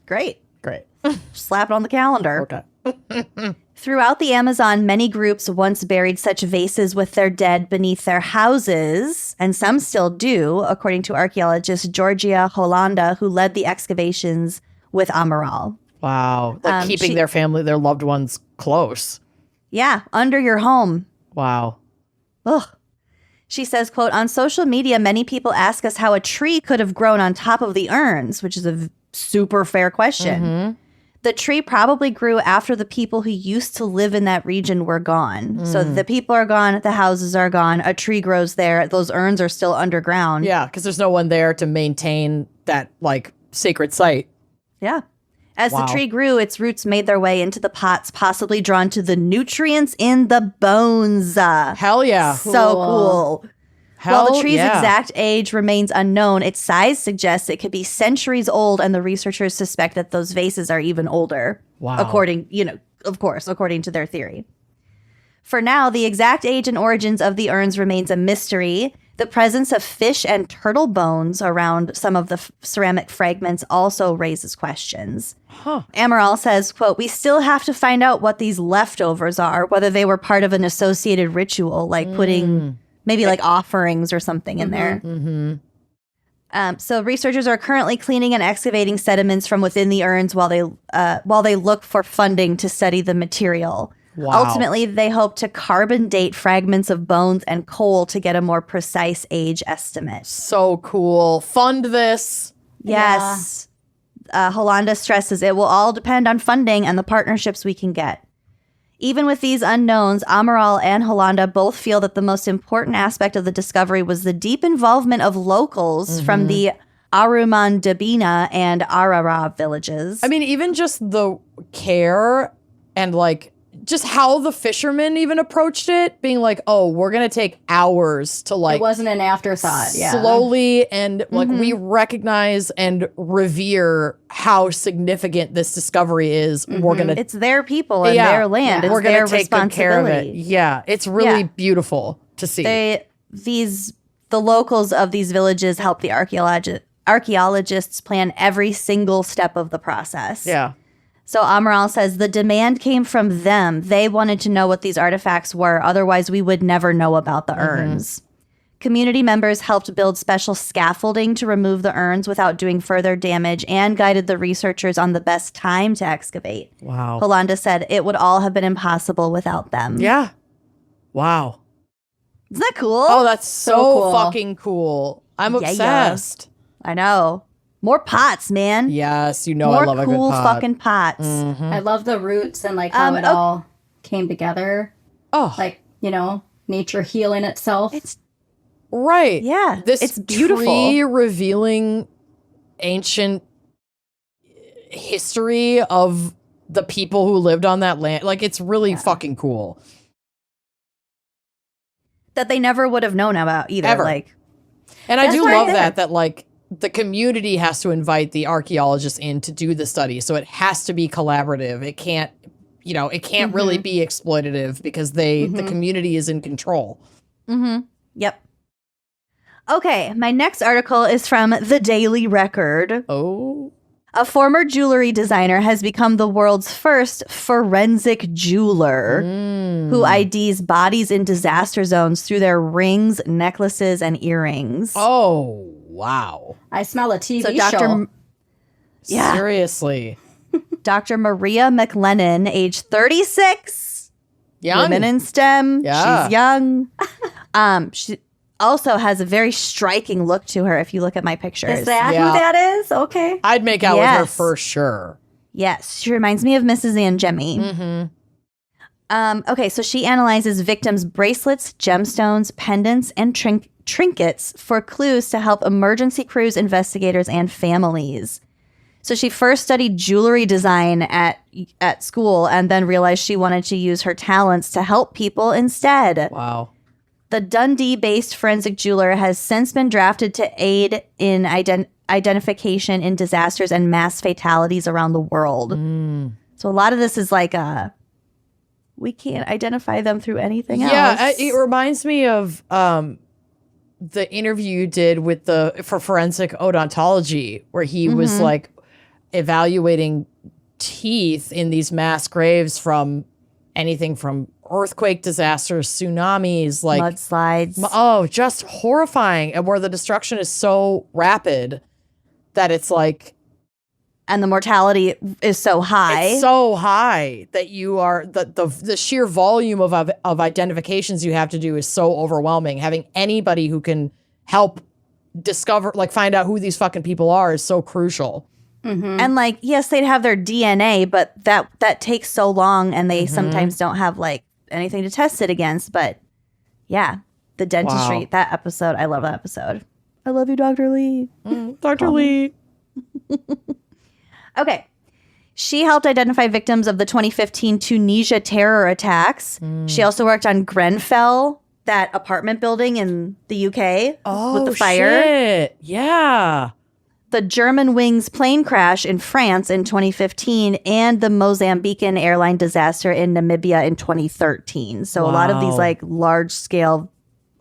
Great. Great. Slap it on the calendar. Okay. Throughout the Amazon, many groups once buried such vases with their dead beneath their houses, and some still do, according to archaeologist Georgia Holanda, who led the excavations with Amaral. Wow. Like keeping their family, their loved ones close. Yeah, under your home. Wow. Ugh. She says, quote, on social media, many people ask us how a tree could have grown on top of the urns, which is a super fair question. Mm-hmm. The tree probably grew after the people who used to live in that region were gone. So the people are gone, the houses are gone, a tree grows there, those urns are still underground. Yeah, because there's no one there to maintain that, like, sacred site. Yeah. As Wow. the tree grew, its roots made their way into the pots, possibly drawn to the nutrients in the bones. Hell yeah. So cool. Hell While the tree's yeah. exact age remains unknown, its size suggests it could be centuries old, and the researchers suspect that those vases are even older. Wow. According to their theory. For now, the exact age and origins of the urns remains a mystery. The presence of fish and turtle bones around some of the ceramic fragments also raises questions. Huh. Amaral says, quote, we still have to find out what these leftovers are, whether they were part of an associated ritual, like putting maybe like offerings or something in there. Mm-hmm. So researchers are currently cleaning and excavating sediments from within the urns while they look for funding to study the material. Wow. Ultimately, they hope to carbon date fragments of bones and coal to get a more precise age estimate. So cool. Fund this. Yes. Holanda stresses it will all depend on funding and the partnerships we can get. Even with these unknowns, Amaral and Holanda both feel that the most important aspect of the discovery was the deep involvement of locals from the Arumandabina and Arara villages. I mean, even just the care and, like, just how the fishermen even approached it, being like, oh, we're going to take hours to, like, It wasn't an afterthought. Yeah. slowly and, like, we recognize and revere how significant this discovery is. We're going to It's their people and their land. It's we're their gonna take good care of it. responsibility. Yeah, it's really Yeah. beautiful to see. The locals of these villages help the archaeologists plan every single step of the process. yeah. So Amaral says the demand came from them. They wanted to know what these artifacts were. Otherwise, we would never know about the urns. Community members helped build special scaffolding to remove the urns without doing further damage and guided the researchers on the best time to excavate. Wow. Holanda said it would all have been impossible without them. Yeah. Wow. Isn't that cool? Oh, that's so cool. fucking cool. I'm Yeah, yeah. obsessed. I know. More pots, man. Yes, you know More I love a good cool pot. fucking pots. I love the roots and like how it all came together. Oh, Like, you know, nature healing itself. It's right. Yeah, This it's beautiful. tree revealing ancient history of the people who lived on that land. Like, it's really fucking cool. that they never would have known about either. Ever. Like, And I That's do right love there. that like the community has to invite the archaeologists in to do the study. So it has to be collaborative. It can't, really be exploitative because the community is in control. yep. Okay, my next article is from the Daily Record. Oh. A former jewelry designer has become the world's first forensic jeweler who IDs bodies in disaster zones through their rings, necklaces, and earrings. Oh, wow. I smell a TV So show. Yeah. Seriously. Dr. Maria McLennan, age 36, Young. women in STEM. Yeah. She's young. She also has a very striking look to her if you look at my pictures. Is that Yeah. who that is? Okay. I'd make out with her Yes. for sure. Yes, she reminds me of Mrs. Ann Jemmy. Okay, so she analyzes victims' bracelets, gemstones, pendants, and trinkets for clues to help emergency crews, investigators, and families. So she first studied jewelry design at school and then realized she wanted to use her talents to help people instead. Wow. The Dundee-based forensic jeweler has since been drafted to aid in identification in disasters and mass fatalities around the world. So a lot of this is like we can't identify them through anything else. Yeah, it reminds me of the interview you did with for forensic odontology, where he was like evaluating teeth in these mass graves from anything from earthquake disasters, tsunamis, like mudslides. oh, just horrifying, and where the destruction is so rapid that it's like and the mortality is so high. It's so high that you are the sheer volume of identifications you have to do is so overwhelming. Having anybody who can help discover, like, find out who these fucking people are is so crucial. And like, yes, they'd have their DNA, but that takes so long, and they sometimes don't have like anything to test it against. But yeah, the dentistry, that episode, I love that episode. I love you, Dr. Lee. Dr. Lee. Okay. She helped identify victims of the 2015 Tunisia terror attacks. She also worked on Grenfell, that apartment building in the UK with the fire. Shit. Yeah. The German Wings plane crash in France in 2015, and the Mozambican airline disaster in Namibia in 2013. So a lot of these like large scale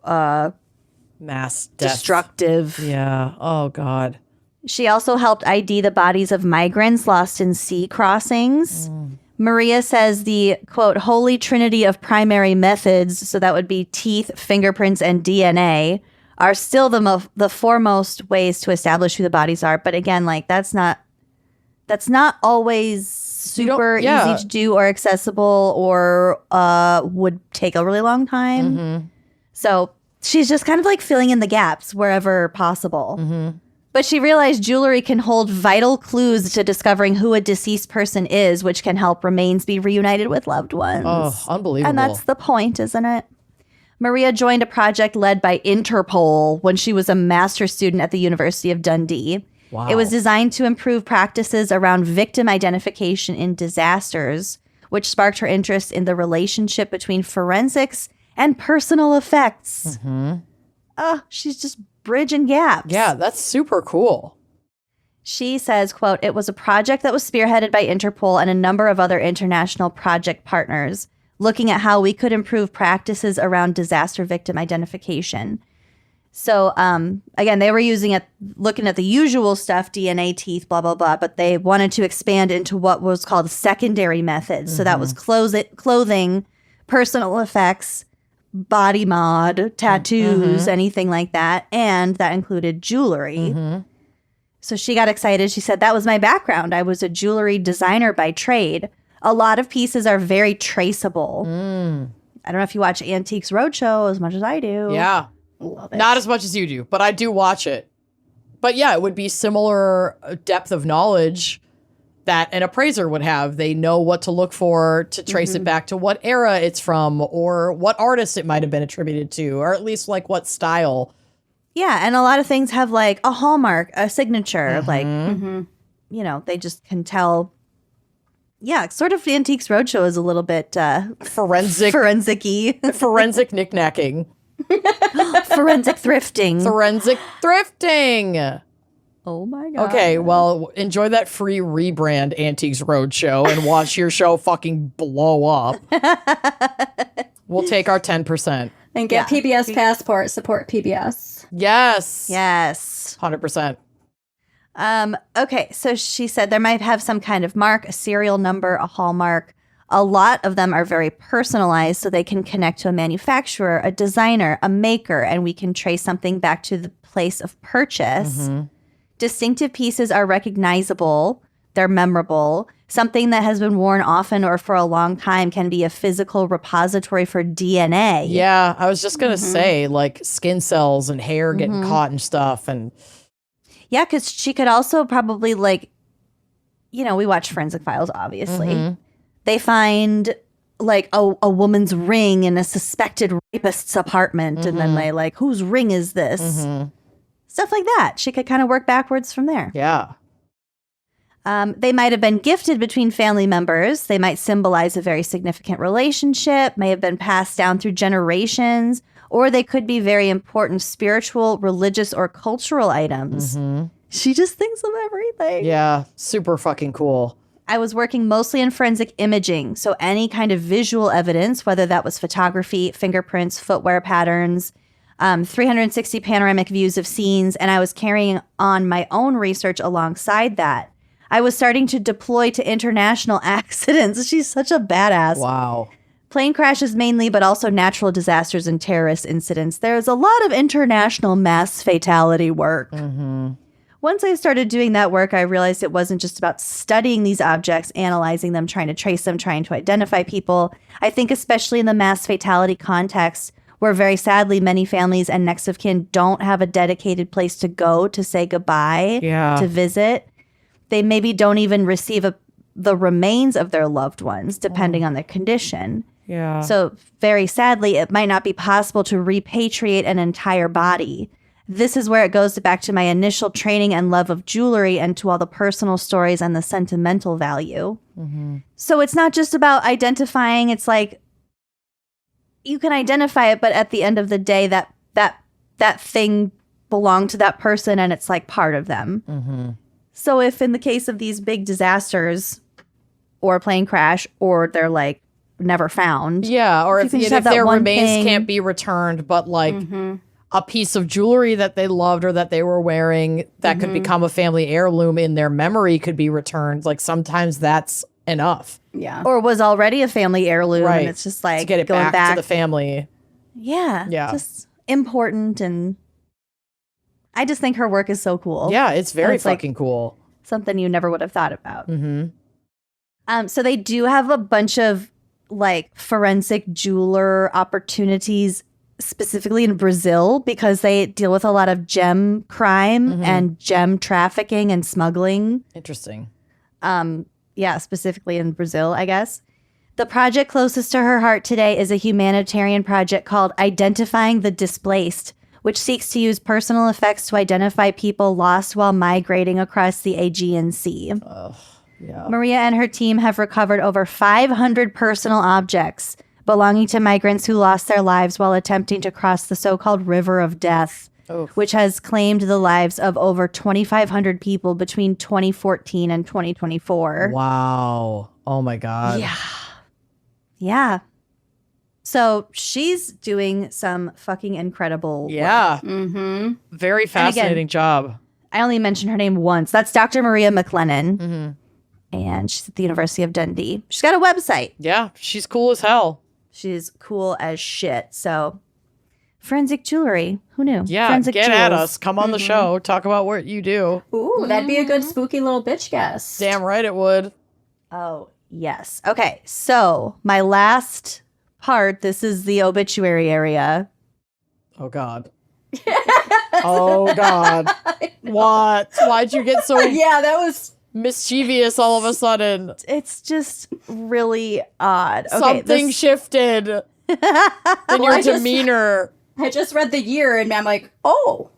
mass death. destructive. Yeah. Oh, God. She also helped ID the bodies of migrants lost in sea crossings. Maria says the, quote, holy trinity of primary methods, so that would be teeth, fingerprints, and DNA, are still the foremost ways to establish who the bodies are. But again, like, that's not always super easy to do or accessible, or would take a really long time. So she's just kind of like filling in the gaps wherever possible. But she realized jewelry can hold vital clues to discovering who a deceased person is, which can help remains be reunited with loved ones. Oh, unbelievable. And that's the point, isn't it? Maria joined a project led by Interpol when she was a master's student at the University of Dundee. Wow. It was designed to improve practices around victim identification in disasters, which sparked her interest in the relationship between forensics and personal effects. She's just bridging gaps. Yeah, that's super cool. She says, quote, it was a project that was spearheaded by Interpol and a number of other international project partners, looking at how we could improve practices around disaster victim identification. So, again, they were looking at the usual stuff, DNA, teeth, blah, blah, blah, but they wanted to expand into what was called secondary methods. So that was clothing, personal effects, body mod, tattoos, anything like that. And that included jewelry. So she got excited. She said, that was my background. I was a jewelry designer by trade. A lot of pieces are very traceable. I don't know if you watch Antiques Roadshow as much as I do. Yeah. Love it. Not as much as you do, but I do watch it. But yeah, it would be similar depth of knowledge that an appraiser would have. They know what to look for to trace it back to what era it's from, or what artist it might have been attributed to, or at least like what style. Yeah, and a lot of things have like a hallmark, a signature, like, you know, they just can tell. Yeah, sort of Antiques Roadshow is a little bit Forensic forensic-y. forensic knickknacking. Forensic thrifting. Forensic thrifting. Oh my God. Okay, well, enjoy that free rebrand Antiques Roadshow and watch your show fucking blow up. We'll take our 10%. And get PBS passport. Support PBS. Yes. Yes. 100%. Okay, so she said there might have some kind of mark, a serial number, a hallmark. A lot of them are very personalized, so they can connect to a manufacturer, a designer, a maker, and we can trace something back to the place of purchase. Distinctive pieces are recognizable. They're memorable. Something that has been worn often or for a long time can be a physical repository for DNA. Yeah, I was just going to say, like, skin cells and hair getting caught and stuff. And yeah, because she could also probably, like, you know, we watch Forensic Files, obviously. They find, like, a woman's ring in a suspected rapist's apartment. And then they, like, whose ring is this? Stuff like that. She could kind of work backwards from there. yeah. They might have been gifted between family members. They might symbolize a very significant relationship, may have been passed down through generations, or they could be very important spiritual, religious, or cultural items. She just thinks of everything. Yeah, super fucking cool. I was working mostly in forensic imaging, so any kind of visual evidence, whether that was photography, fingerprints, footwear patterns, 360 panoramic views of scenes, and I was carrying on my own research alongside that. I was starting to deploy to international accidents. She's such a badass. Wow. Plane crashes mainly, but also natural disasters and terrorist incidents. There's a lot of international mass fatality work. Once I started doing that work, I realized it wasn't just about studying these objects, analyzing them, trying to trace them, trying to identify people. I think especially in the mass fatality context, where very sadly many families and next of kin don't have a dedicated place to go to say goodbye, to visit. They maybe don't even receive the remains of their loved ones, depending on their condition. Yeah. So very sadly, it might not be possible to repatriate an entire body. This is where it goes back to my initial training and love of jewelry and to all the personal stories and the sentimental value. So it's not just about identifying. It's like you can identify it, but at the end of the day, that thing belonged to that person and it's like part of them. So if in the case of these big disasters or a plane crash or they're like never found. Yeah, or if their remains can't be returned, but like a piece of jewelry that they loved or that they were wearing that could become a family heirloom in their memory could be returned. Like sometimes that's enough. Yeah. Or was already a family heirloom and it's just like to get it going back to the family. Yeah. Yeah. Just important, and I just think her work is so cool. Yeah, it's very fucking cool. Something you never would have thought about. So they do have a bunch of like forensic jeweler opportunities specifically in Brazil because they deal with a lot of gem crime and gem trafficking and smuggling. Interesting. Yeah, specifically in Brazil, I guess. The project closest to her heart today is a humanitarian project called Identifying the Displaced, which seeks to use personal effects to identify people lost while migrating across the Aegean Sea. Yeah. Maria and her team have recovered over 500 personal objects belonging to migrants who lost their lives while attempting to cross the so-called River of Death, which has claimed the lives of over 2,500 people between 2014 and 2024. Wow. Oh my God. Yeah. Yeah. So she's doing some fucking incredible work. Very fascinating job. I only mentioned her name once. That's Dr. Maria McLennan. And she's at the University of Dundee. She's got a website. Yeah, she's cool as hell. She's cool as shit. So forensic jewelry. Who knew? Yeah, forensic get jewels. at us. Come on the show. Talk about what you do. Ooh, that'd be a good spooky little bitch guess. Damn right it would. Oh, yes. Okay, so my last part, this is the obituary area. Oh, God. Oh, God. What? Why'd you get so Yeah, that was mischievous all of a sudden? It's just really odd. Okay, Something shifted in your demeanor. I just read the year and I'm like, oh.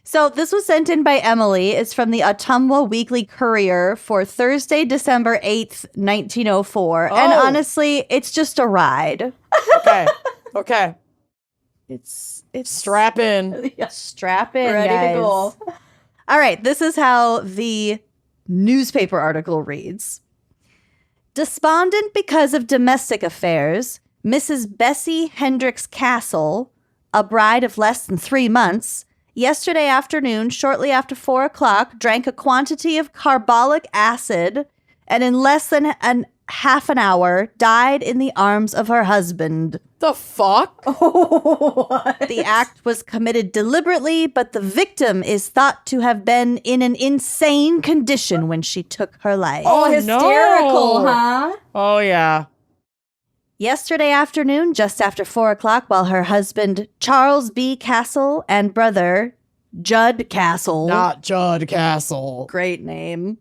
So this was sent in by Emily. It's from the Ottumwa Weekly Courier for Thursday, December 8th, 1904. And honestly, it's just a ride. Okay. It's strap in. Strap in, Ready guys. to go. All right, this is how the newspaper article reads. Despondent because of domestic affairs, Mrs. Bessie Hendricks Castle, a bride of less than 3 months, yesterday afternoon, shortly after 4 o'clock, drank a quantity of carbolic acid and in less than half an hour died in the arms of her husband. The fuck? What? The act was committed deliberately, but the victim is thought to have been in an insane condition when she took her life. Oh, hysterical, no. huh? Oh, yeah. Yesterday afternoon, just after 4 o'clock, while her husband, Charles B. Castle, and brother, Judd Castle, Not Judd Castle. great name,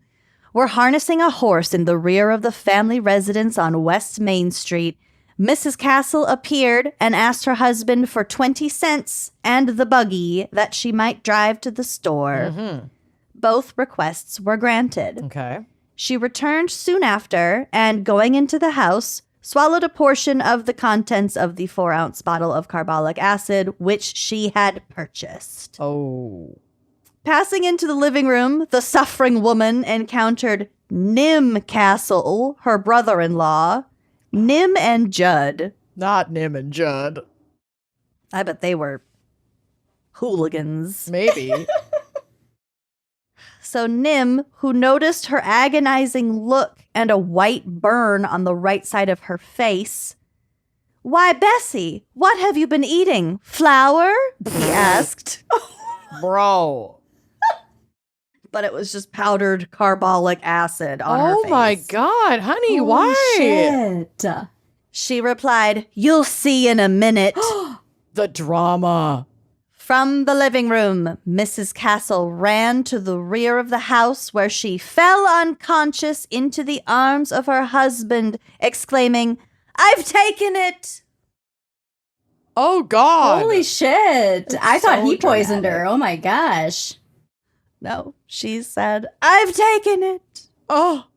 were harnessing a horse in the rear of the family residence on West Main Street, Mrs. Castle appeared and asked her husband for 20 cents and the buggy that she might drive to the store. Both requests were granted. Okay. She returned soon after and, going into the house, swallowed a portion of the contents of the 4-ounce bottle of carbolic acid, which she had purchased. Oh. Passing into the living room, the suffering woman encountered Nim Castle, her brother-in-law, Nim and Judd. Not Nim and Judd. I bet they were hooligans. Maybe. So Nim, who noticed her agonizing look and a white burn on the right side of her face. "Why, Bessie, what have you been eating? Flour?" he asked. Bro. but it was just powdered carbolic acid on her face. Oh my God, honey, why? Shit. She replied, "You'll see in a minute." The drama. From the living room, Mrs. Castle ran to the rear of the house where she fell unconscious into the arms of her husband, exclaiming, "I've taken it!" Oh God. Holy shit. I thought so he poisoned dramatic. her. Oh my gosh. No, she said, "I've taken it." Oh.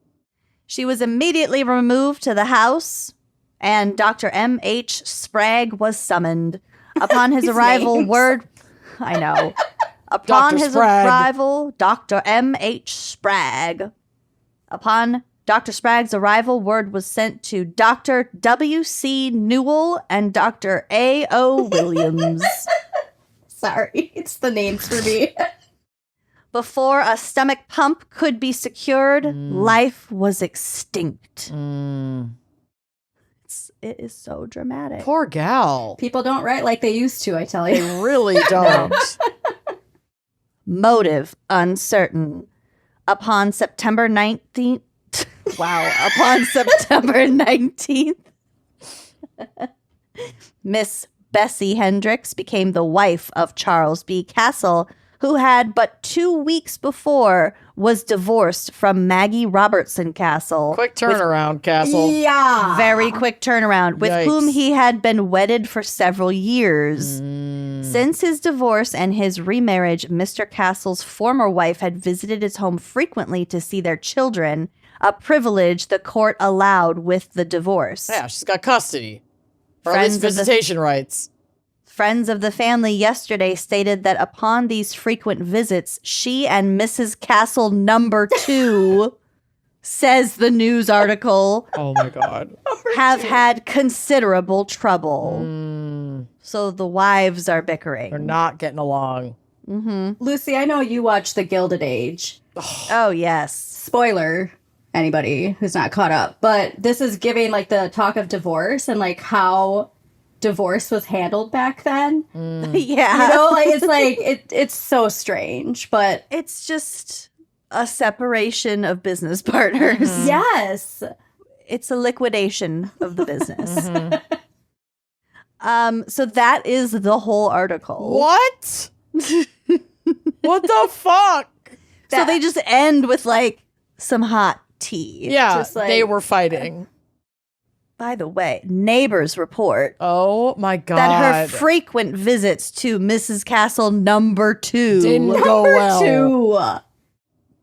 She was immediately removed to the house, and Dr. M.H. Sprague was summoned. Upon his These arrival, names. I know. Upon Dr. his Sprague. arrival, Dr. M.H. Sprague. Upon Dr. Sprague's arrival, word was sent to Dr. W.C. Newell and Dr. A.O. Williams. Sorry. It's the names for me. Before a stomach pump could be secured, life was extinct. It is so dramatic. Poor gal. People don't write like they used to, I tell They you. really don't. Motive uncertain. Upon September 19th. Wow. Upon September 19th, Miss Bessie Hendricks became the wife of Charles B. Castle, who had but 2 weeks before was divorced from Maggie Robertson Castle. Quick turnaround, Castle. Yeah. Very quick turnaround, with Yikes. whom he had been wedded for several years. Since his divorce and his remarriage, Mr. Castle's former wife had visited his home frequently to see their children, a privilege the court allowed with the divorce. Yeah, she's got custody. Or at Friends least of the- visitation rights. Friends of the family yesterday stated that upon these frequent visits, she and Mrs. Castle number 2, says the news article, Oh my God. have had considerable trouble. So the wives are bickering. They're not getting along. Lucy, I know you watched The Gilded Age. Oh, yes. Spoiler, anybody who's not caught up. But this is giving like the talk of divorce and like how divorce was handled back then. Yeah. You know, like it's so strange, but It's just a separation of business partners. yes. It's a liquidation of the business. So that is the whole article. What? What the fuck? So they just end with like some hot tea. Yeah, Just like- they were fighting. By the way, neighbors report Oh my God. that her frequent visits to Mrs. Castle number 2 didn't go well. Two.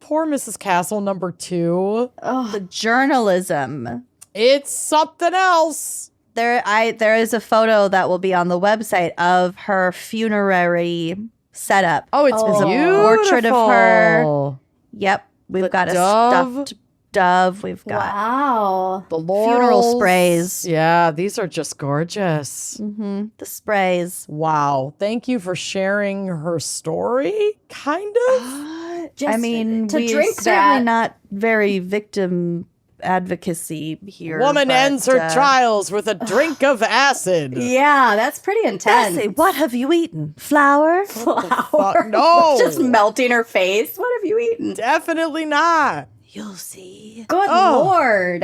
Poor Mrs. Castle number 2. the journalism. It's something else. There is a photo that will be on the website of her funerary setup. Oh, it's Oh. beautiful. Portrait of her. Yep. We've got a dove. stuffed dove. We've got Wow. The laurels. funeral sprays. Yeah, these are just gorgeous. The sprays. Wow. Thank you for sharing her story, kind of. Just I mean, to we're drink certainly that. not very victim advocacy here. Woman but, ends her trials with a drink of acid. Yeah, that's pretty intense. Bessie, what have you eaten? Flour? Flour. No. Just melting her face. What have you eaten? Definitely not. You'll see. Good Oh. Lord.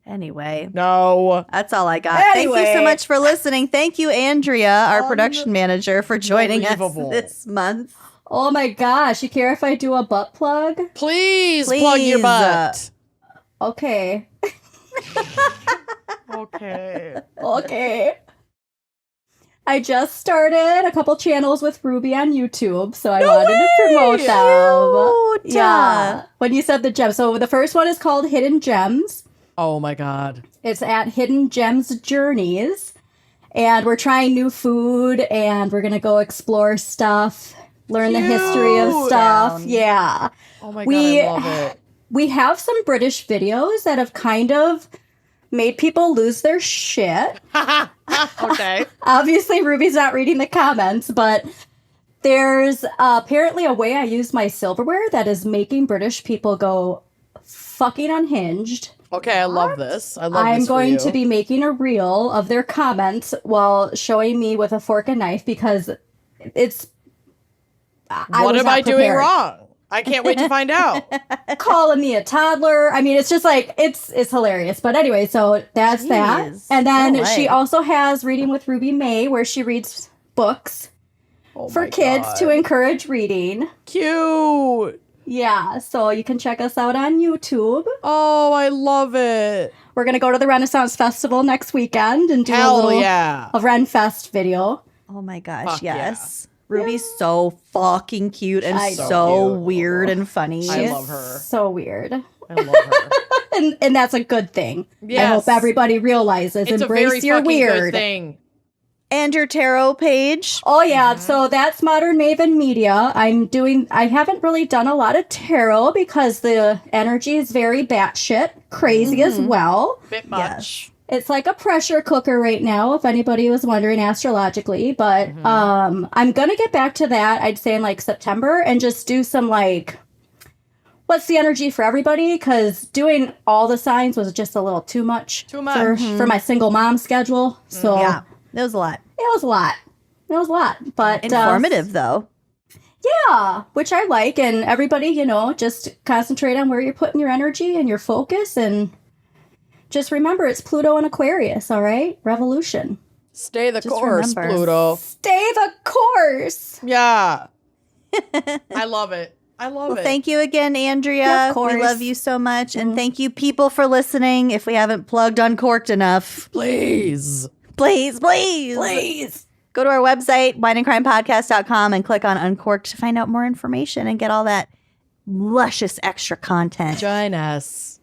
Anyway, No. that's all I got. Thank you so Anyway. much for listening. Thank you, Andrea, our production manager, for joining us Unbelievable. this month. Oh my gosh. You care if I do a butt plug? Please plug your Please, butt. Okay. Okay. Okay. I just started a couple channels with Ruby on YouTube, so I wanted to promote them. Cute. Yeah. When you said the gems. So the first one is called Hidden Gems. Oh my God. It's at Hidden Gems Journeys. And we're trying new food and we're going to go explore stuff, learn the history of Cute. stuff. Yeah. Oh my God. We- I love it. We have some British videos that have kind of made people lose their shit. Okay. Obviously, Ruby's not reading the comments, but there's apparently a way I use my silverware that is making British people go fucking unhinged. Okay, I love this. I love I'm this for going you. to be making a reel of their comments while showing me with a fork and knife because it's. What am I doing wrong? I can't wait to find out. Calling me a toddler. I mean, it's just like, it's hilarious. But anyway, so that's that. And then she also has Reading with Ruby May, where she reads books for kids to encourage reading. Cute. Yeah, so you can check us out on YouTube. Oh, I love it. We're going to go to the Renaissance Festival next weekend and do a little a Ren Fest video. Oh my gosh, Fuck yes. Yeah. Ruby's so fucking cute and so weird and funny. I love her. So weird. I love her. and that's a good thing. Yes. I hope everybody realizes. It's embrace a very your fucking weird good thing. And your tarot page. Oh yeah, so that's Modern Maven Media. I haven't really done a lot of tarot because the energy is very batshit crazy as well. Bit much. It's like a pressure cooker right now, if anybody was wondering astrologically. But I'm gonna get back to that, I'd say in like September, and just do some like, what's the energy for everybody? Because doing all the signs was just a little too much. For my single mom schedule. So yeah. It was a lot. It was a lot. But informative though. Yeah, which I like. And everybody, just concentrate on where you're putting your energy and your focus. And just remember, it's Pluto and Aquarius, all right? Revolution. Stay the course, Pluto. Stay the course. Yeah. I love it. I love it. Thank you again, Andrea. Yeah, of course. We love you so much. And thank you, people, for listening. If we haven't plugged Uncorked enough. Please. Please. Go to our website, wineandcrimepodcast.com, and click on Uncorked to find out more information and get all that luscious extra content. Join us.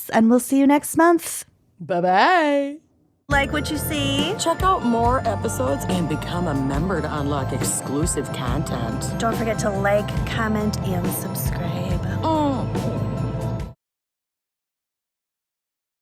And we'll see you next month. Bye-bye. Like what you see? Check out more episodes and become a member to unlock exclusive content. Don't forget to like, comment, and subscribe.